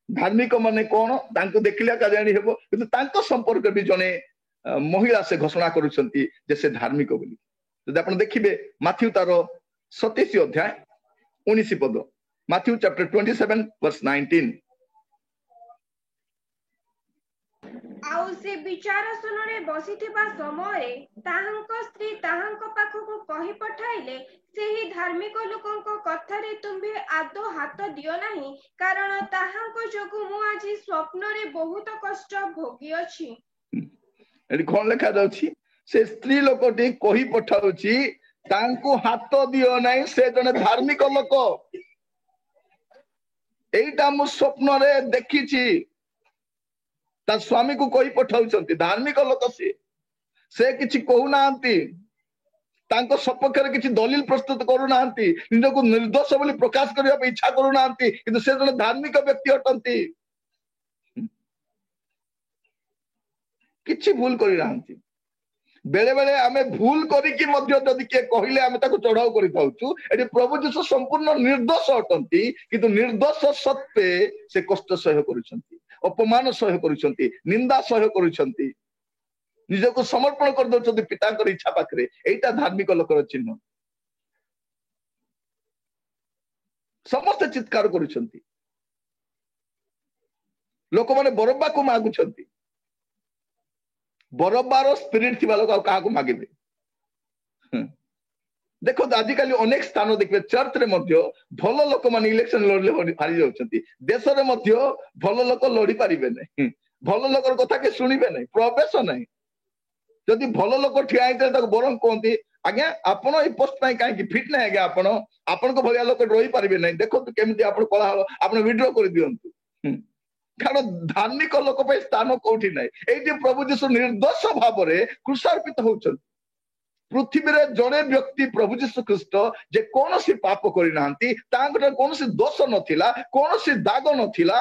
ଧାର୍ମିକ ମାନେ କଣ? ତାଙ୍କୁ ଦେଖିଲେ ଏକା ଜାଣି ହେବ। କିନ୍ତୁ ତାଙ୍କ ସମ୍ପର୍କରେ ବି ଜଣେ ମହିଳା ସେ ଘୋଷଣା କରୁଛନ୍ତି ଯେ ସେ ଧାର୍ମିକ ବୋଲି। ଯଦି ଆପଣ ଦେଖିବେ ମାଥ୍ୟୁ ତାର 27:19 ପଦ, ମାଥ୍ୟୁ ଚାପ୍ଟର 27:19। ଆଉ ସେ ବିଚାରାସନରେ ବସିଥିବା ସମୟରେ ତାହାଙ୍କ ସ୍ତ୍ରୀ ତାହାଙ୍କ ପାଖକୁ କହି ପଠାଇଲେ, ସେହି ଧାର୍ମିକ ଲୋକଙ୍କ କଥାରେ ତୁମ୍ଭେ ଆଦୌ ହାତ ଦିଅ ନାହିଁ, କାରଣ ତାହାଙ୍କ ଯୋଗୁଁ ମୁଁ ଆଜି ସ୍ୱପ୍ନରେ ବହୁତ କଷ୍ଟ ଭୋଗିଅଛି। ଏଠି କଣ ଲେଖାଯାଉଛି? ସେ ସ୍ତ୍ରୀ ଲୋକଟି କହି ପଠାଉଛି ତାଙ୍କୁ ହାତ ଦିଅ ନାହିଁ, ସେ ଜଣେ ଧାର୍ମିକ ଲୋକ। ଏଇଟା ମୁଁ ସ୍ୱପ୍ନରେ ଦେଖିଛି। ତା ସ୍ୱାମୀକୁ କହି ପଠାଉଛନ୍ତି। ଧାର୍ମିକ ଲୋକ ସିଏ। ସେ କିଛି କହୁନାହାନ୍ତି, ତାଙ୍କ ସପକ୍ଷରେ କିଛି ଦଲିଲ ପ୍ରସ୍ତୁତ କରୁନାହାନ୍ତି, ନିଜକୁ ନିର୍ଦ୍ଦୋଷ ବୋଲି ପ୍ରକାଶ କରିବା ପାଇଁ ଇଚ୍ଛା କରୁନାହାନ୍ତି, କିନ୍ତୁ ସେ ଜଣେ ଧାର୍ମିକ ବ୍ୟକ୍ତି ଅଟନ୍ତି। କିଛି ଭୁଲ କରିନାହାନ୍ତି। ବେଳେ ବେଳେ ଆମେ ଭୁଲ କରିକି ମଧ୍ୟ ଯଦି କିଏ କହିଲେ ଆମେ ତାକୁ ଚଢାଉ କରିଥାଉଛୁ। ଏଠି ପ୍ରଭୁ ଯୀଶୁ ସମ୍ପୂର୍ଣ୍ଣ ନିର୍ଦ୍ଦୋଷ ଅଟନ୍ତି, କିନ୍ତୁ ନିର୍ଦ୍ଦୋଷ ସତ୍ତ୍ୱେ ସେ କଷ୍ଟ ସହ୍ୟ କରୁଛନ୍ତି, ଅପମାନ ସହ୍ୟ କରୁଛନ୍ତି, ନିନ୍ଦା ସହ୍ୟ କରୁଛନ୍ତି, ନିଜକୁ ସମର୍ପଣ କରିଦଉଛନ୍ତି ପିତାଙ୍କର ଇଚ୍ଛା ପାଖରେ। ଏଇଟା ଧାର୍ମିକ ଲୋକର ଚିହ୍ନ। ସମସ୍ତେ ଚିତ୍କାର କରୁଛନ୍ତି, ଲୋକମାନେ ବରବ୍ବାକୁ ମାଗୁଛନ୍ତି, बरबार स्पिरिट थी लोक क्या मागे देखो आजिकल अनेक स्थान देखिए चर्च रे मध्य भल लोक मान इलेक्शन लड़ले हारी जाउछंती देश रे मध्य भल लोक लड़ी पारिबे नहीं भल लोकर कथा के सुनिबे नहीं प्रवेश नहीं जदि भल लोक ठिया होते ताको बरं कहती आज्ञा आपण ए पोस्ट पाई काहे फिट नहीं आज्ञा आपण को भलिया लोक रही पारिबे नहीं देखो केमिति आपण कोलाहल आपण विड्रॉ कर दियंतु कारण धार्मिक लोक पे स्थान कोठी नहीं एठी प्रभु यीशु निर्दोष भाव रे क्रूसार्पित होउछन पृथ्वी रे जड़े व्यक्ति प्रभु यीशु ख्रीस्ट जे कौन सी पाप करी कौन सी दोष नथिला कौन सी दाग नथिला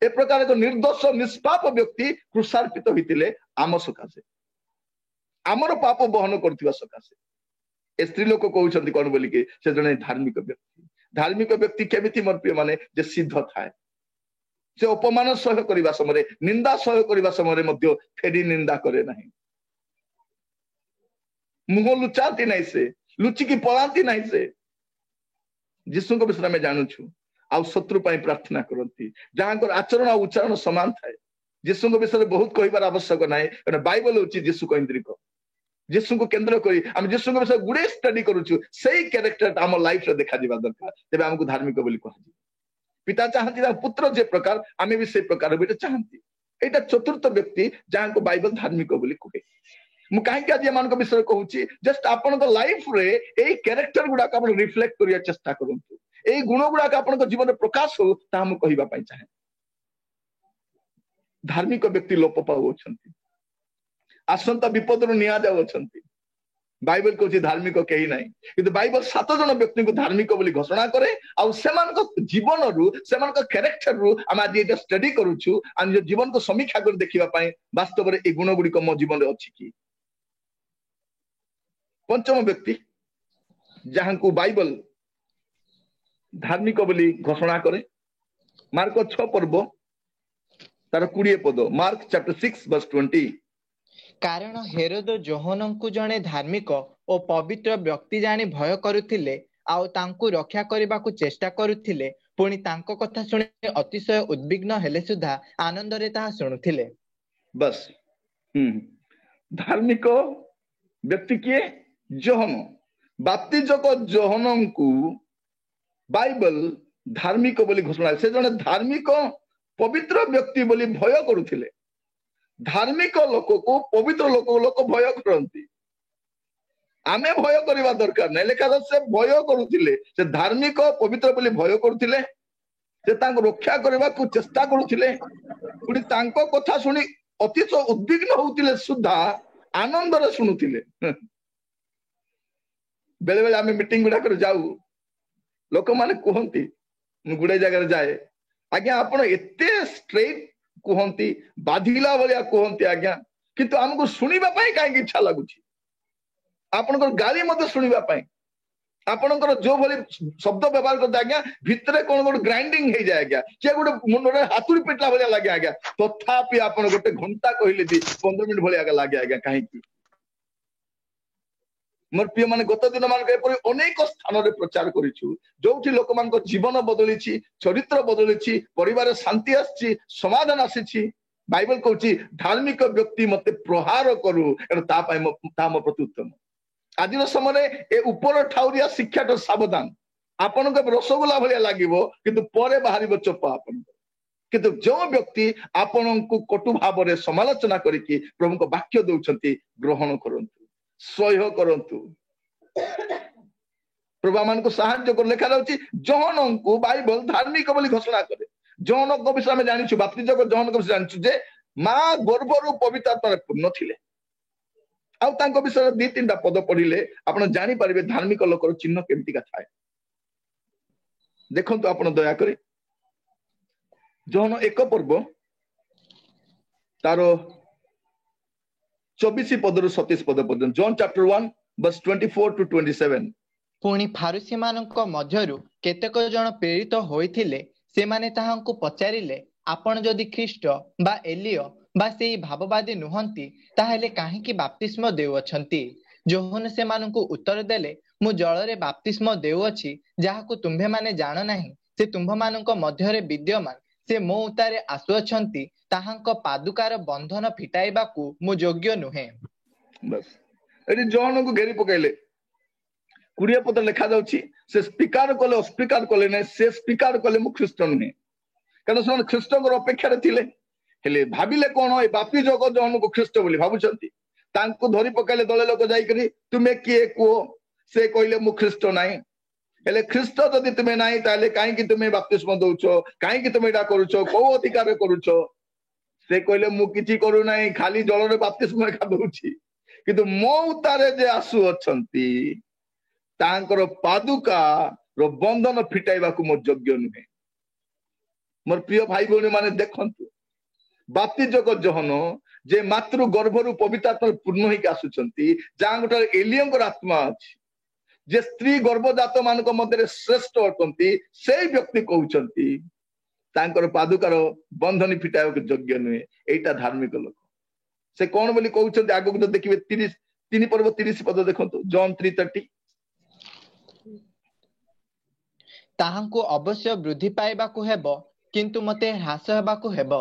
ए प्रकार एक निर्दोष निष्पाप व्यक्ति क्रूसार्पित होइतिले आम सकाशे आमर पाप बहन करथिबा सकाशे ए स्त्री लोक कहउछंती कोन बोली के से जने धार्मिक व्यक्ति केमिति मोर प्रिय माने जे सिद्ध थाए से अपमान सह करबा समय निंदा सह करबा समय मध्य फेरी निंदा करे नहीं मुह लुचाती नहीं से लुचिकी पलांती नहीं से जीशु को विषय में जानू आ शत्रु पाई प्रार्थना करती जहां आचरण और उच्चारण समान थाए जीशु को विषय बहुत कहबार आवश्यक ना कारण बाइबल होची जीशु केन्द्रिक जीशु को केन्द्र करी हम जीशु को विषय गुड़े स्टडी करूछु सही कैरेक्टर आम लाइफ रे देखा दिबा दरकार तेबे हमको धार्मिक बोली कह पिता चाहती पुत्र जे प्रकार आमे भी से प्रकार बेटा चाहती एटा चतुर्थ व्यक्ति जहां को बाइबल धार्मिक बोली कहे मु कहीं आज मान विषय कहूँ जस्ट आपण लाइफ रे ए कैरेक्टर गुड़ाक आप रिफ्लेक्ट करिया चेष्टा करंतु ए गुण गुड़ाक आपण जीवन में प्रकाश हो ता हम कहिबा पई चाहे धार्मिक व्यक्ति लोप पाउछंती आसंता विपद रु निया जाउछंती बाइबल कहूँ धार्मिक कहीं नहीं किंतु बाइबल 7 जन व्यक्ति को धार्मिक बोली घोषणा करे आ सेमान जीवन रु सेमान कैरेक्टर रु हम आज ये स्टडी करूछु आ जीवन को समीक्षा कर देखिबा पई वास्तव रे ए गुण गुडी को मो जीवन रे अछि कि पंचम व्यक्ति जहां को बाइबल धार्मिक बोली घोषणा करे मार्क 6 पर्व तार 20 पद मार्क चैप्टर 6 वर्स 20 कारण हेरोद जोहन को जने धार्मिक और पवित्र व्यक्ति जानी भय करुथिले आउ तांकु रक्षा करबा को चेष्टा करुथिले पुणी तांको कथा सुने अतिशय उद्विग्न हेले सुधा आनंद रे ताहा सुनुथिले बस धार्मिक व्यक्ति किए जोहन बाप्तिजक जोहन को बाइबल धार्मिक बोली घोषणा से जने धार्मिक पवित्र व्यक्ति बोली भय करुथिले धार्मिक लोक को पवित्र लोक भय करती आमे भय करबा दरकार नै लेखा से भय करुथिले से धार्मिक पवित्र बोली भय करुथिले से तांको रक्षा करबा को चेष्टा करुथिले पुणी तांको कथा सुनी अतिशय उद्विग्न होउथिले सुधा आनंद रे सुनुथिले बेले बेले आमे मीटिंग गुडा कर जाऊ लोक माने कहंती गुडे जगह जाए आज्ञा आपण एते स्ट्रेट कहंती बाधिला भलिया कहंती आज्ञा किंतु हमको सुनिबा पई काहे इच्छा लागुची आपनकर गाली मते सुनिबा पई आपनकर जो भली शब्द व्यवहार करते आज्ञा भितरे कोन गोटे ग्राइंडिंग हे जाए आज्ञा के गोटे मुंडरे हातुरी पिटला भलिया लागे आज्ञा तथापि आपण गोटे घंटा कहिले दी 15 मिनिट भलिया लागे आज्ञा काहे की मोर प्रिय माने गत दिन मान अनेक स्थान रे प्रचार करिछु जोठी लोक मान को जीवन बदलिछि चरित्र बदलिछि परिवार शांति आछि समाधान आछि बाइबल कहूछि धार्मिक व्यक्ति मते प्रहार करू एन ता पय ता म प्रति उत्तम आज समय ए ऊपर ठाउरिया शिक्षा तो सावधान आपन को रसगोला भलिया लागिवो किंतु परे बाहरिबो चोपा आपन किंतु जो व्यक्ति आपन को कटु भाव रे समालोचना करिकि प्रभु को वाक्य दउछंती ग्रहण करंतु सह्य करंतु प्रभु मान को साहाय्य कर लेखा रहउची जोहन को बाइबल धार्मिक बोली घोषणा करे जोहन को विषय में जानिछु बाप्तिजक जोहन को विषय जानिछु जे मां गर्भरु पवित्र आत्मा पूर्ण थिले आउ तांको विषय 2-3टा पद पढ़िले आपण जानि परिबे धार्मिक लोकर चिन्ह केमति का थाए देखंतु आपण दया करे जोहन 1 पर्व तारो 24 पद रु 27 पद पर्यंत जॉन चैप्टर 1 वर्स 24 टू 27 पुणी फारुसी मानक मध्यरु केतेक जन प्रेरित होइथिले से माने ताहांकु पचारिले आपण जदि ख्रीष्ट बा एलियो बा सेई भाववादी नुहंती ताहेले काहेकि बाप्तिस्म देउअछंती जोहन से मानकु उत्तर देले मु जल रे बाप्तिस्म देउअछि जाहाकु तुम्भे माने जान नाही से तुम्भ मानक मध्यरे विद्यमान ସେ ମୋ ଉତ୍ତାରେ ଆସୁଅଛନ୍ତି, ତାହାଙ୍କ ପାଦୁକାର ବନ୍ଧନ ଫିଟାଇବାକୁ ମୁଁ ଯୋଗ୍ୟ ନୁହେଁ। ବାସ୍ ଏଠି ଜହନ କୁ ଘେରି ପକେଇଲେ 20 ପଦ ଲେଖା ଯାଉଛି, ସେ ସ୍ୱୀକାର କଲେ ଅସ୍ୱୀକାର କଲେ ନାହିଁ, ସେ ସ୍ୱୀକାର କଲେ ମୁଁ ଖ୍ରୀଷ୍ଟ ନୁହେଁ, କାରଣ ସେମାନେ ଖ୍ରୀଷ୍ଟଙ୍କର ଅପେକ୍ଷାରେ ଥିଲେ। ହେଲେ ଭାବିଲେ କଣ, ଏ ବାପି ଯୋଗ ଜହନକୁ ଖ୍ରୀଷ୍ଟ ବୋଲି ଭାବୁଛନ୍ତି। ତାଙ୍କୁ ଧରି ପକେଇଲେ ଦଳେ ଲୋକ ଯାଇକରି, ତୁମେ କିଏ କୁହ? ସେ କହିଲେ ମୁଁ ଖ୍ରୀଷ୍ଟ ନାହିଁ। ହେଲେ ଖ୍ରୀଷ୍ଟ ଯଦି ତୁମେ ନାହିଁ, ତାହେଲେ କାହିଁକି ତୁମେ ବାପ୍ତିସ୍ମ ଦଉଛ? କାହିଁକି ତୁମେ ଏଇଟା କରୁଛ? କୋଉ ଅଧିକାରରେ କରୁଛ? ସେ କହିଲେ ମୁଁ କିଛି କରୁନାହିଁ, ଖାଲି ଜଳରେ ବାପ୍ତିସ୍ମ ଏକା ଦଉଛି, କିନ୍ତୁ ମୋ ଉତ୍ତାରେ ଯେ ଆସୁଅଛନ୍ତି ତାଙ୍କର ପାଦୁକାର ବନ୍ଧନ ଫିଟାଇବାକୁ ମୋ ଯୋଗ୍ୟ ନୁହେଁ। ମୋର ପ୍ରିୟ ଭାଇ ଭଉଣୀ ମାନେ ଦେଖନ୍ତୁ, ବାପ୍ତିଜକ ଜହନ ଯେ ମାତୃ ଗର୍ଭରୁ ପବିତ୍ର ଆତ୍ମାରେ ପୂର୍ଣ୍ଣ ହେଇକି ଆସୁଛନ୍ତି, ଯାହାଙ୍କଠାରେ ଏଲିୟଙ୍କର ଆତ୍ମା ଅଛି, ଯେ ସ୍ତ୍ରୀ ଗର୍ଭଜାତ ମାନଙ୍କ ମଧ୍ୟରେ ଶ୍ରେଷ୍ଠ ଅଟନ୍ତି, ସେଇ ବ୍ୟକ୍ତି କହୁଛନ୍ତି ତାଙ୍କର ପାଦୁକାର ବନ୍ଧନୀ ଫିଟାଇବାକୁ ଯୋଗ୍ୟ ନୁହେଁ। ଏଇଟା ଧାର୍ମିକ ଲୋକ। ସେ କଣ ବୋଲି କହୁଛନ୍ତି ଆଗକୁ ତ ଦେଖିବେ, 3 ପର୍ବ 30 ପଦ ଦେଖନ୍ତୁ, ଜନ୍ 3:30। ତାହାଙ୍କୁ ଅବଶ୍ୟ ବୃଦ୍ଧି ପାଇବାକୁ ହେବ, କିନ୍ତୁ ମତେ ହ୍ରାସ ହେବାକୁ ହେବ।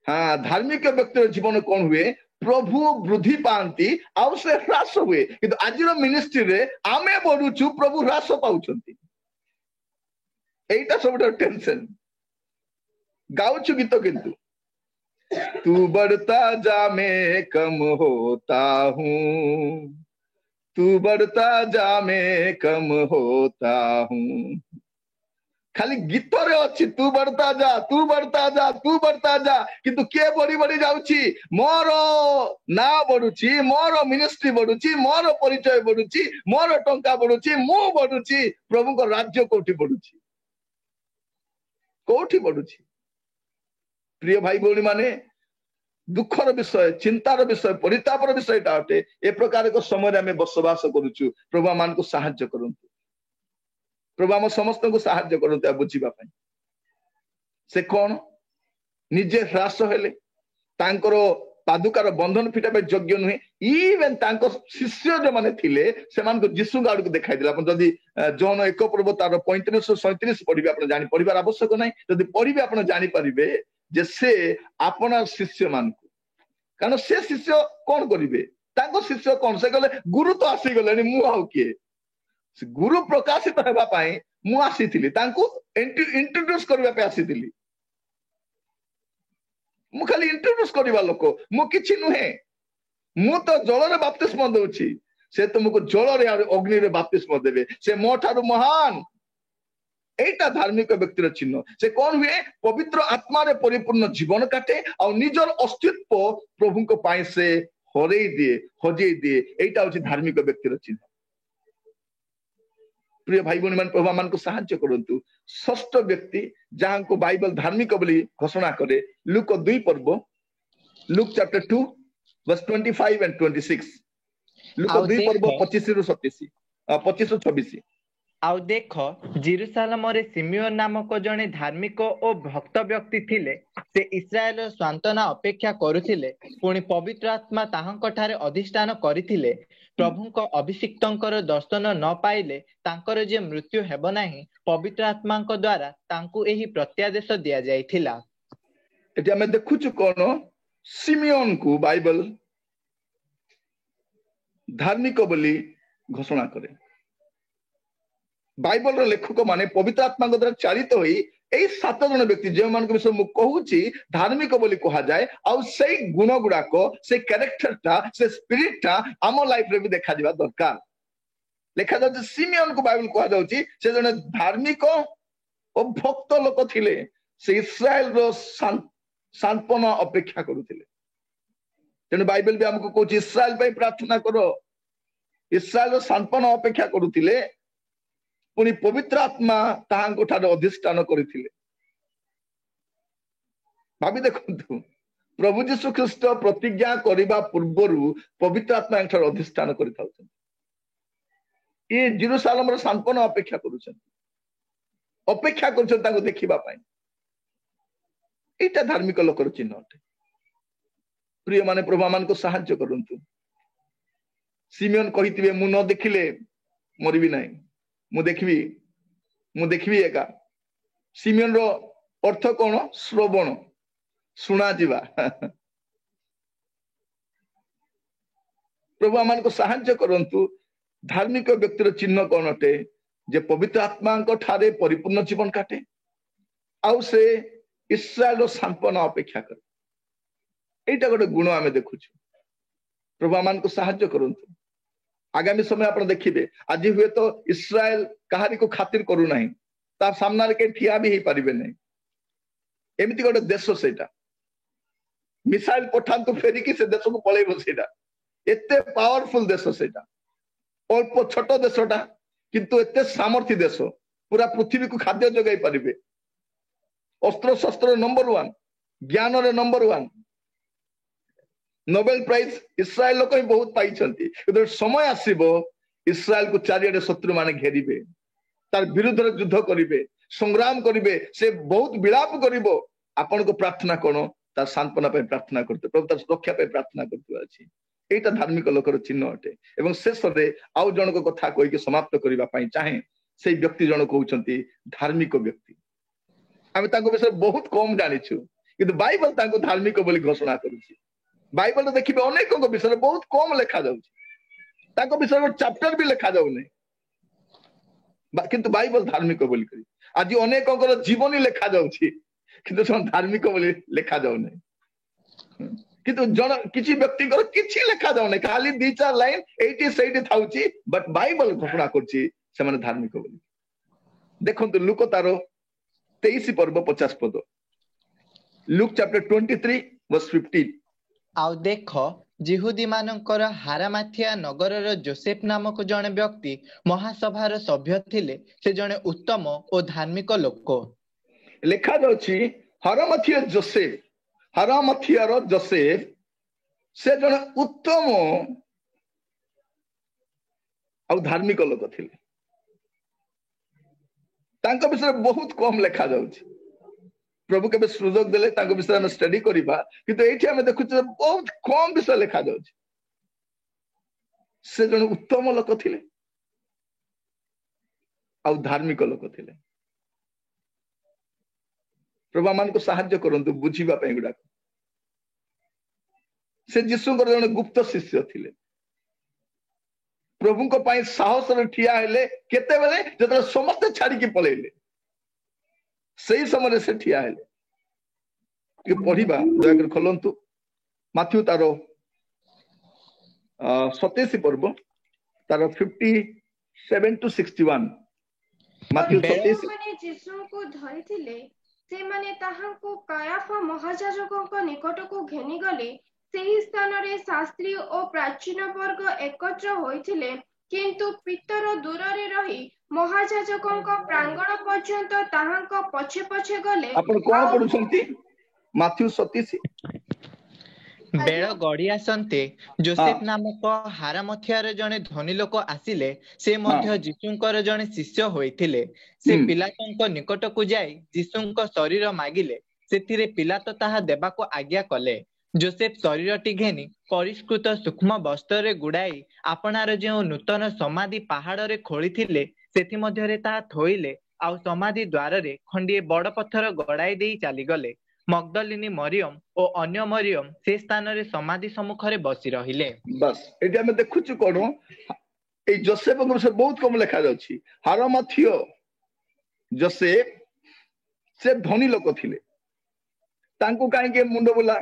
ହଁ, ଧାର୍ମିକ ବ୍ୟକ୍ତିର ଜୀବନ କଣ ହୁଏ? ପ୍ରଭୁ ବୃଦ୍ଧି ପାଆନ୍ତି ଆଉ ସେ ହ୍ରାସ ହୁଏ। କିନ୍ତୁ ଆଜିର ମିନିଷ୍ଟ୍ରିରେ ଆମେ ବଢୁଛୁ, ପ୍ରଭୁ ହ୍ରାସ ପାଉଛନ୍ତି। এইটা ସବୁଠାରୁ ଟେନସନ। ଗାଉଛୁ ଗୀତ କିନ୍ତୁ तू बढ़ता जा मैं कम होता हूँ, तू बढ़ता जा मैं कम होता हूँ। खाली गीतरे अच्छी तू बढ़ता जा, तू बढ़ता जा, तू बढ़ता जा, किंतु किए बढ़ी बढ़ी जाउची? मोर ना बढ़ुची, मोर मिनिस्ट्री बढ़ुची, मोर परिचय बढ़ुची, मोर टंका बढ़ुची, मु बढ़ुची, प्रभु को राज्य कोठी बढ़ुची? कोठी बढ़ुची? प्रिय भाई भौणी माने, दुखर विषय, चिंतार विषय, परितापर विषय अटे। ए प्रकार एक समय आम बसवास करुचु। प्रभु मान को साहाय्य करंतु, प्रभु आम समस्त को साहाय्य करंतु बुझीबा पई। से कौन निजे ह्रास हेले, तांकर पादुकार बंधन फिटा पे योग्य नुहे। इवेन तांको शिष्य जो माने थिले सेमान को यीशु गाड़ को देखाई दिला। अपन जदी जॉन 1 पर्व तार 35-37 पढ़िबे, आपण जानि पढ़िबार आवश्यक नाही। जदी पढ़िबे आपण जानि परिबे जे से अपना शिष्य मान को, कारण से शिष्य कौन करिवे? तांको शिष्य कौन? से कहले गुरु तो आसी गले, मु आउ किए? गुरु प्रकाशित हेबा पई मु आसीथिली, तांको इंट्रोड्यूस करबा पे आसीथिली। मु खाली इंट्रोड्यूस करबा लोक, मु किछि नुहे। मु तो जलरे बाप्तिस्म दउछि, से तुमको जलरे अग्नि रे बाप्तिस्म देबे। से मो ठारू महान। एटा धार्मिक व्यक्तिर चिन्ह। से कौन हुए? पवित्र आत्मा रे परिपूर्ण जीवन काटे और निजर अस्तित्व प्रभु को पाए से हरई दिए, हजई दिए। एटा होछि धार्मिक व्यक्तिर चिन्ह। प्रिय भाई भौणी मान, प्रभु मान को साहाय्य करंतु। षष्ठ व्यक्ति जहां को बाइबल धार्मिक बोली घोषणा करे, लूक 2 पर्व, Luke chapter 2 verse 25 and 26। Luke 2 पर्व 25-26। आउ देख, जेरुसालेम सिमियोन नामक जने धार्मिक और भक्त व्यक्ति थिले। से इस्राएल सांत्वना अपेक्षा करुथिले, पुणी पवित्र आत्मा ताहांक ठारे अधिष्ठान करिथिले। प्रभुंक अभिषिक्तंकर दर्शन न पाइले तांकर जे मृत्यु हेबो नाही, पवित्र आत्मांक द्वारा तांकु एही प्रत्यादेश दिया जाइथिला। एटी हमें देखुछु कोन, सिमियोन को बाइबल धार्मिक बोली घोषणा करे। बाइबल लेखक माने पवित्र आत्मा द्वारा चालित होई एई 7 जन व्यक्ति जे मान विषय मु कहूची धार्मिक बोली कहा जाए, और से गुण गुड़ाक, से कैरेक्टरटा, से स्पिरिटटा आम लाइफ रे भी देखा दिबा दरकार। लेखा जाउची सिमियोन को बाइबल कहा जाउची से जने धार्मिक और भक्त लोक थिले। से इस्राएल रो सांत्वना अपेक्षा करुथिले। तेणु बाइबल भी हमको कहूची इस्राएल पे प्रार्थना करो। इस्राएल रो सांत्वना अपेक्षा करुथिले, पुणी पवित्र आत्मा ताहांको ठारे अधिष्ठान करिथिले। भाबी देखंतु, प्रभु यीशु ख्रीष्ट प्रतिज्ञा करिबा पूर्वरु पवित्र आत्मा एठार अधिष्ठान करिथाउछन। ये जेरुसालेम रो सांत्वना अपेक्षा करूछन, अपेक्षा करूछन ताको देखिबा पई। एटा धार्मिक लोकर चिन्ह अटे। प्रिय माने, प्रभु मान को साहाय्य करंतु। सिमियोन कहिथिबे मु न देखिले मरिबी नाही, मु देखबी एका। सिमियोन रो अर्थ कौन श्रवण शुणा जीवा प्रभु आम को साहाय्य करंतु धार्मिक व्यक्तिर चिन्ह कौन अटे जे पवित्र आत्मा ठारे परिपूर्ण जीवन काटे आउ से इस्राएल सांत्वना अपेक्षा करे एटा गोटे गुण आम देखु प्रभु आम को साहाय्य करंतु आगामी समय आप देखिए आज हुए तो इस्राएल कहारी को खातिर करू नहीं तार सामना के ठिया भी पारे नहीं एमती गोटे देश सेटा मिसाइल पठांतु फेरिकी से देश को पलैब सेटा एते पावरफुल देश सेटा अल्प छोट देशटा किंतु एते सामर्थ्य देश पूरा पृथ्वी को खाद्य जगाई पारे अस्त्र शस्त्र नंबर 1 ज्ञान रे नंबर 1 नोबेल प्राइज इस्राएल लोक ही बहुत पाई समय आसब इस्राएल को चारिड़े शत्रु माने घेरिबे तार विरुद्ध युद्ध करिवे संग्राम करिवे से बहुत विलाप करिवो आपण को प्रार्थना कौन तार सांत्वना पे प्रार्थना करते प्रभु तार सुरक्षा पे प्रार्थना करते अछि एटा धार्मिक लोकर चिन्ह अटे एवं शेष रे आउ जन को कथा कहि के समाप्त करिबा पई चाहे से व्यक्ति जन कहउचंती धार्मिक व्यक्ति आमे ताको विषय बहुत कम जानिछु किंतु बाइबल ताको धार्मिक बोली घोषणा करूछि बाइबल देखिबे अनेक विषय बहुत कम लिखा जाउछि ताको विषय चैप्टर भी लिखा जाउ नै किंतु बाइबल धार्मिक बोली करी आज अनेक जीवन लिखा जाउछि किंतु धार्मिक बोली लिखा जाउ नै किंतु जन किसी व्यक्ति किछि लिखा जाउ नै खाली 2-4 लाइन एठी सेठी थाउछि बट बाइबल घोषणा करछि से माने धार्मिक बोली देखंतु लूक तारो 23 पर्व 50 पद लूक चैप्टर 23 वर्स 15 आउ देख जिहुदी मानकर हारामाथिया नगरर जोसेफ नामक जने व्यक्ति महासभार सभ्य थिले से जने उत्तम और धार्मिक लोक लिखा जाउछि हारामाथियार जोसेफ से जने उत्तम और धार्मिक लोक थिले तांको विषय बहुत कम लिखा जाउछि प्रभु के सुजोग देले तांको विषय में स्टडी करिबा किंतु एठी हमें देखु बहुत कम विषय लिखा जाउछि से जने उत्तम लोक थिले और धार्मिक लोक थिले प्रभु मान को सहाय्य करंतु बुझीबा पई गुडा से यीशुंकर जने गुप्त शिष्य थिले प्रभु को पाई साहस रे ठिया हेले केते बेले जतले समस्त छाड़ी के पळेले सही समय से ठिया हेले कि पढ़िबा दयाकर खोलंतु माथ्यू तारो 27 पर्व तारो 57 to 61 माथ्यू 27 माने यीशु को धरिथिले से माने ताहांको कायाफा महायाजकଙ୍କ निकटକୁ घेनी गले ସେହି ସ୍ଥାନରେ ଶାସ୍ତ୍ରୀ ଓ ପ୍ରାଚୀନ ବର୍ଗ ଏକତ୍ର ହୋଇଥିଲେ କିନ୍ତୁ ପିତର ଦୂରରେ ରହି ମହାଯାଜକଙ୍କ ପ୍ରାଙ୍ଗଣ ପର୍ଯ୍ୟନ୍ତ ତାହାଙ୍କ ପଛେ ପଛେ ଗଲେ ଆପଣ କଣ ପଢୁଛନ୍ତି ମାଥ୍ୟୁ 27 बेड़ गड़ी आसंते जोसेफ नामक हारामथियार जने धनी लोक आसिले से मध्य जीशुंकर जने शिष्य होइथिले से पिलातंक निकट को जाई जीशुंक शरीर मागिले सेथिरे पिलात ताहा देबाको आज्ञा कले जोसेफ शरीरटी घेनी परिष्कृत सूक्ष्म वस्त्र गुड़ाई आपणार जो नूतन समाधि पहाड़ रे खोली थिले सेथि मध्यरे ताहा थोइले आउ समाधि द्वार रे खंडिए बड़ पत्थर गड़ाई देई चाली गले मगदलिनी मरियम और अन्य मरियम से स्थान रे समाधि सम्मुखरे बसी रहिले बस एटी हम देखुछु कोन ए जोसेफ को विषय बहुत कम लिखा जाउछि हारामथियो जोसेफ से धनी लोक थिले तांको काहे के मुंड बुला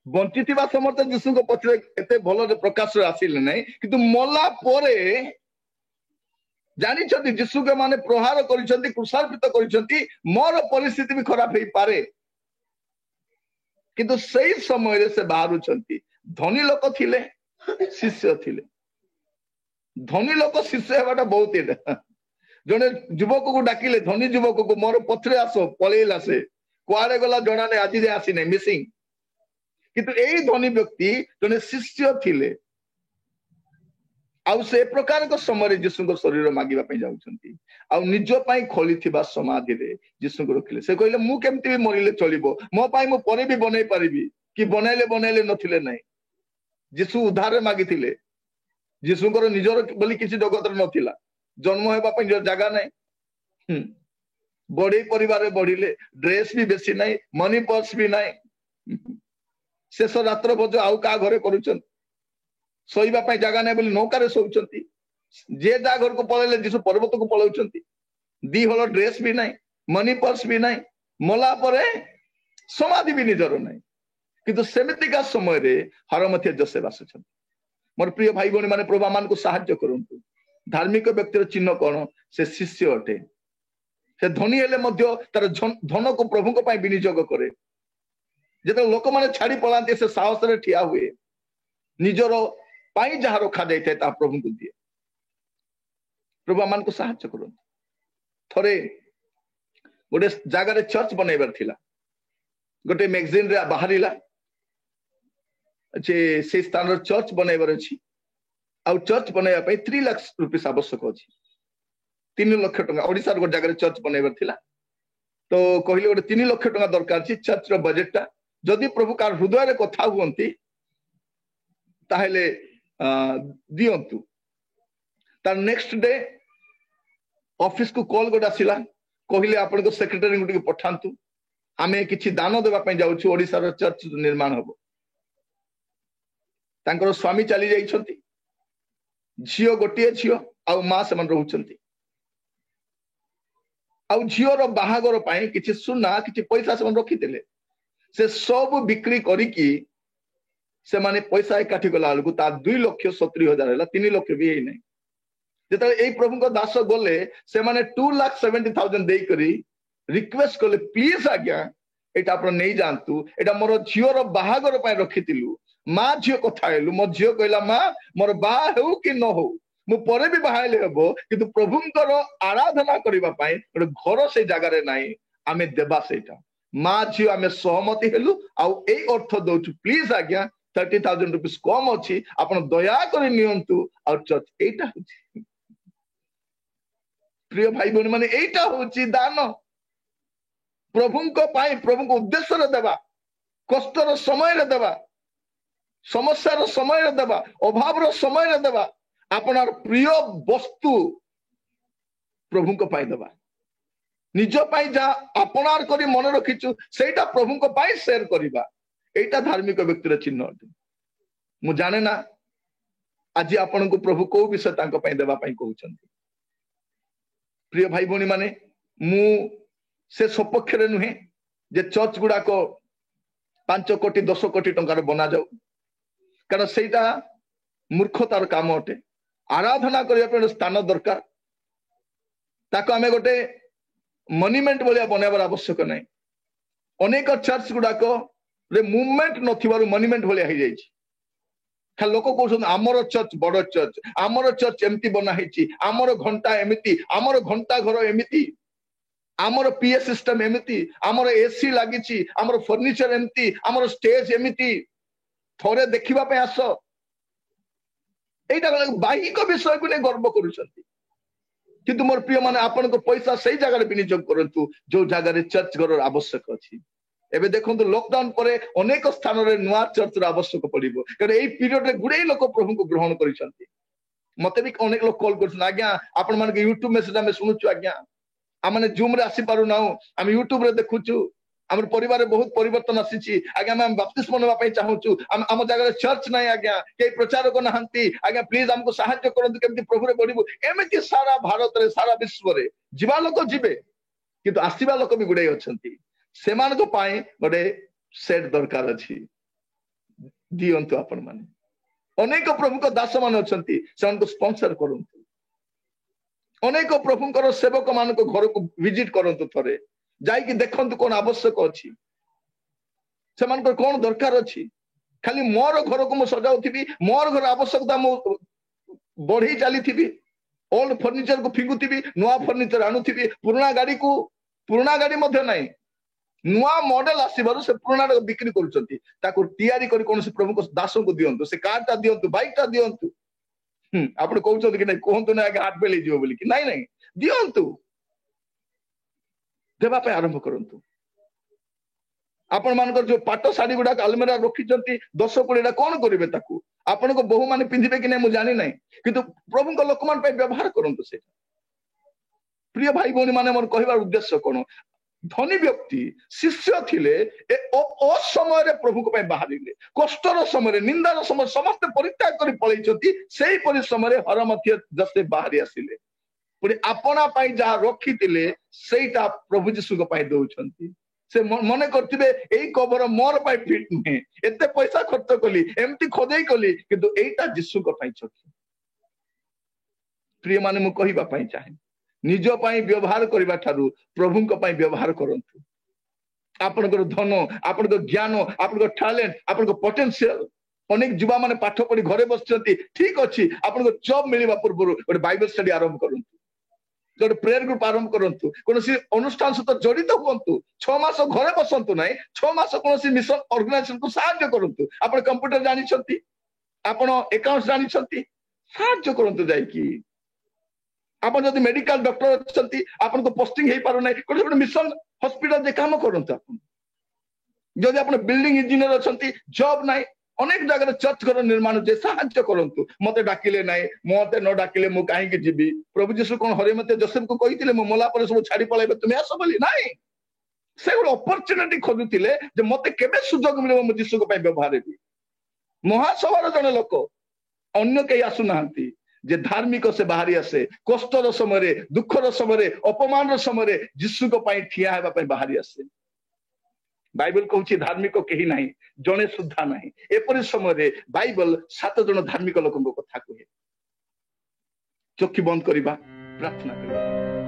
बंचिथिबा समर्थ यीशु को पछरे एते भलो प्रकाश आसिले नै किंतु मला परे जानि छथि यीशु के माने प्रहार करिसंती क्रूसार्पित करिसंती मोर परिस्थिति भी खराब हेई पारे किंतु सही समय से बाहर धनी लोक थिले शिष्य थिले धनी लोक शिष्य हेबाटा बहुत जने युवक को डाकिले धनी युवक को मोर पथरे आसो पळेला से कुआरे गला जणा ने आज जे आसी नै मिसिंग किंतु एई धनी व्यक्ति जने शिष्य थिले आउ से प्रकार को समय यीशु को शरीर मागिबा पई जाउछंती आउ निज पई खोली थिबा समाधि रे यीशु को रखिले से कहले मु केमति भी मरिले चलिबो मो पई मु परे भी बनै परिबी कि बनैले नथिले नै यीशु उद्धार मागिथिले यीशु को निजर बोली किछि जगत रे नथिला जन्म हेबा पई जगह नै बड़े परिवार बढ़िले ड्रेस भी बेसी नहीं मनी पर्स भी नहीं शेष रात्र भोज आउ का घरे करूछन सोईबा जगह नहीं बोली नौकार शोचंती जे जा घर को पलैले जीशु पर्वत को पलाउछंती दी हल ड्रेस भी नहीं मनी पर्स भी नहीं मला परे समाधि भी निजर नहीं किंतु सेमितिका समय रे हरमथिया जोसेफ आसुछन मोर प्रिय भाई भौणी माने प्रभु मान को साहाय्य करंतु धार्मिक व्यक्तिर चिन्ह कौन से शिष्य अटे से धनी हेले मध्य तार धन को प्रभु को पाई विनियोग करे जेते लोक माने छाड़ी पलांते से साहस रे ठिया हुए निजर पाई जहा रखा जाइए ता प्रभु को दिए प्रभु मान को साहाय्य करंतु थरे गोटे जगार चर्च बनैबार थिला गोटे मैगजीन रे बाहरिला से स्थान चर्च बनैबार अछि आउ चर्च बनैबा पई 3 लाख रुपया आवश्यक अछि 3 लाख टका ओडिसा रो जगार चर्च बनैबार थिला तो कहिले गोटे 3 लाख टका दरकार छी चर्च रो बजेट टा जदि प्रभु कार हृदय रे कथा हुअंती ताहेले दियंतु तार नेक्स्ट डे ऑफिस को कॉल गोटे आसिला कहले आपण को सेक्रेटरी गुटी पठांतु आमे किछि दान देबा पई जाउछु ओडिसा रो चर्च निर्माण हबो तांकर स्वामी चली जाइछंती झियो गोटिए झियो आउ मां समान रहउछंती आउ झियो रो बाहागर पई किछि सुना किछि पैसा समान रखितेले से सब बिक्री करी की से माने पैसा इकाठी गला अलगु ता 2,70,000 हैला 3 लाख भी हे नै जेता ए प्रभु को दास गले से माने 2,70,000 देई करी रिक्वेस्ट करले प्लीज आज्ञा एटा आपण नै जानतु एटा मोर झियो रो बाहागर पय रखितिलु मां झियो कथा हेलु मो झियो कहला मां मोर बा हेउ कि न हो मु परे भी बाहाले हेबो किंतु प्रभुंकर आराधना करिबा पय गोटे घर से जगह रे नाही आमे देबा सेटा मां झियो आमे सहमति हेलु आउ ए अर्थ दोछु प्लीज आज्ञा 30,000 रुपीस कम अछि आपण दया करी नियंतु आ चर्च एटा होछि प्रिय भाई बहन माने एटा होछि दान प्रभुंको पाई प्रभुंको उद्देश्य रे देबा कष्ट रो समय रे देबा समस्या रो समय रे देबा अभाव रो समय रे देबा आपनार प्रिय वस्तु प्रभुंको पाई देबा निज पाई जा आपनार करी मन रखिछु सेटा प्रभुंको पाई शेयर करिबा एटा धार्मिक व्यक्तिर चिन्ह अटे मु जाने ना आज आपण को प्रभु को विषय तांको पाई देबा पाई कहउछंती प्रिय भाई भौणी माने मु से सपक्ष रे नुहे जे चर्च गुडा को 5 कोटी 10 कोटी टंकार बना जाऊ कारण सेटा मूर्खतार काम अटे आराधना करिया पे स्थान दरकार ताको आमे गोटे मॉन्यूमेंट बोलिया बनाबार आवश्यक नाही अनेक चर्च गुडा को रे मूवमेंट नथिबारु मॉन्यूमेंट बोलिया हो जाई छी खाली लोक कहउछन हमर चर्च बड़ चर्च हमर चर्च एमती बना हेची हमर घंटा एमिति हमर घंटा घर एमिति हमर पीए सिस्टम एमिति हमर एसी लागिची हमर फर्नीचर एमिति हमर स्टेज एमिति थोरे देखिबा पे आसो एटा बाहिक विषय को ने गर्व करूछंती किंतु मोर प्रिय माने आपन को पैसा सही जगह रे विनियोग करंतु जो जगह रे चर्च घर आवश्यक अछि एबे देखंतु लॉकडाउन परे अनेक स्थान रे नुआ चर्च रो आवश्यक पड़िबो कारण एई पीरियड रे गुडे लोक प्रभु को ग्रहण करिसंती मते भी अनेक लोक कॉल करछन आज्ञा आपण मान के YouTube मेसेज हम सुनुछु आज्ञा आ माने जूम रे आसी पारु नाउ हम YouTube रे देखुछु हमर परिवार रे बहुत परिवर्तन आसीची आज्ञा हम बपतिस्मा नवा पई चाहूछु हम जगह रे चर्च नै आज्ञा के प्रचार को नहंती आज्ञा प्लीज हमको सहायता करंतु केमति प्रभु रे बढ़िबो एमिति सारा भारत रे सारा विश्व रे जीवा लोक जिबे किंतु आसीबा लोक भी गुडे अछंती सेमान को पाए गोटे सेट दरकार अछि दियंतु आपण माने अनेक प्रभु को दास मान अछंती सेमान को स्पॉन्सर करंतु अनेक प्रभुंकर सेवक मान को घर को विजिट करंतु थरे जाई कि देखंतु कोन आवश्यक अछि सेमान को कोन दरकार अछि खाली मोर घर को म सजाउथिबी मोर घर आवश्यकता म बढ़ी चली थिबी ओल्ड फर्नीचर को फिंगुथिबी नवा फर्नीचर आनुथिबी पुराना गाड़ी मध्य नाही नुआ मॉडल आसीबारु से पुराना बिक्री करूचंती ताको तयारी करी कोन से प्रभु को दास को दियंतु से कारटा दियंतु बाइकटा दियंतु आपण कहउचंती कि नै कहंतु नै आगे हाथ बेली जिवो बोली कि नै नै दियंतु देबा पे आरंभ करंतु आपण मानकर जो पाटो साड़ी गुडा अलमेरा रखिचंती 10-20 कोन करिवे ताकू आपण को बहु माने पिंधिबे कि नै मु जानि नै किंतु प्रभु को लोक मान पे व्यवहार करंतु से प्रिय भाई भौणी माने मोर कहबार उद्देश्य कोन धनी व्यक्ति शिष्य थिले असमय प्रभु को बाहरिले कष्टर समय निंदार समय समस्त परित्याग कर पलैछंती सेही परि समय हरमध्य जसे बाहरी आसिले पुणी आपना पाई जहा रखिथिले सेटा प्रभु जीशु को पाई दउछंती से मने करथिबे एई कबर मोर पाई फिट नुहे एते पैसा खर्च कली एमती खोदेई कली किंतु एटा जीशु को पाई छथि प्रिय माने मु कहिबा पाई चाहे निज पाई व्यवहार करबा थारु प्रभु को पाई व्यवहार करंतु आपनकर धन आपनकर ज्ञान आपनकर टैलेंट आपनकर पोटेंशियल अनेक युवा माने पाठ पढ़ी घरे बसचंती ठीक अछि आपनकर जॉब मिलिबा पूर्व गोटे बाइबल स्टडी आरंभ करंतु गोटे प्रेयर ग्रुप आरंभ करंतु कोनोसी अनुष्ठान सहित जड़ित हुंतु 6 मास घरे बसंतु नाही 6 मास कोनोसी मिशन ऑर्गेनाइजेशन को सहायता करंतु आपण कंप्यूटर जानि छंती आपण अकाउंट्स जानि छंती सहायता करंतु जाई कि आपण जदि मेडिकल डॉक्टर छंती आपण को पोस्टिंग हे पारो नाही कोनोसी मिशन हॉस्पिटल जे काम करंतु आपण जदि आपण बिल्डिंग इंजीनियर छंती जॉब नाही अनेक जगह चर्च घर निर्माण जे साहाय्य करंतु मते डाकिले नाही मते न डाकिले मु काहे के जीवी प्रभु जीशु कोन हरे मते जोसेफ को कहिथिले मु मला पर सब छाडी पळाइबे तुमे आसो बोली नाही से गोटे अपॉर्चुनिटी खोजुथिले जे मते केबे सुजोग मिलबो मु जीशु को पय व्यवहार हेबी महासभार जने लोक अन्य केही आसु नाहंती जे धार्मिक से बाहरी आसे कष्टर समय दुखर समय अपमान समय जीशु को पय ठिया हेबा पय बाहरी आसे बाइबल कहूँ धार्मिक कहीं ना जड़े सुधा ना एपरी समय बाइबल 7 जन धार्मिक लोक कथा कहे चक्षु बंद करवा प्रार्थना करवा।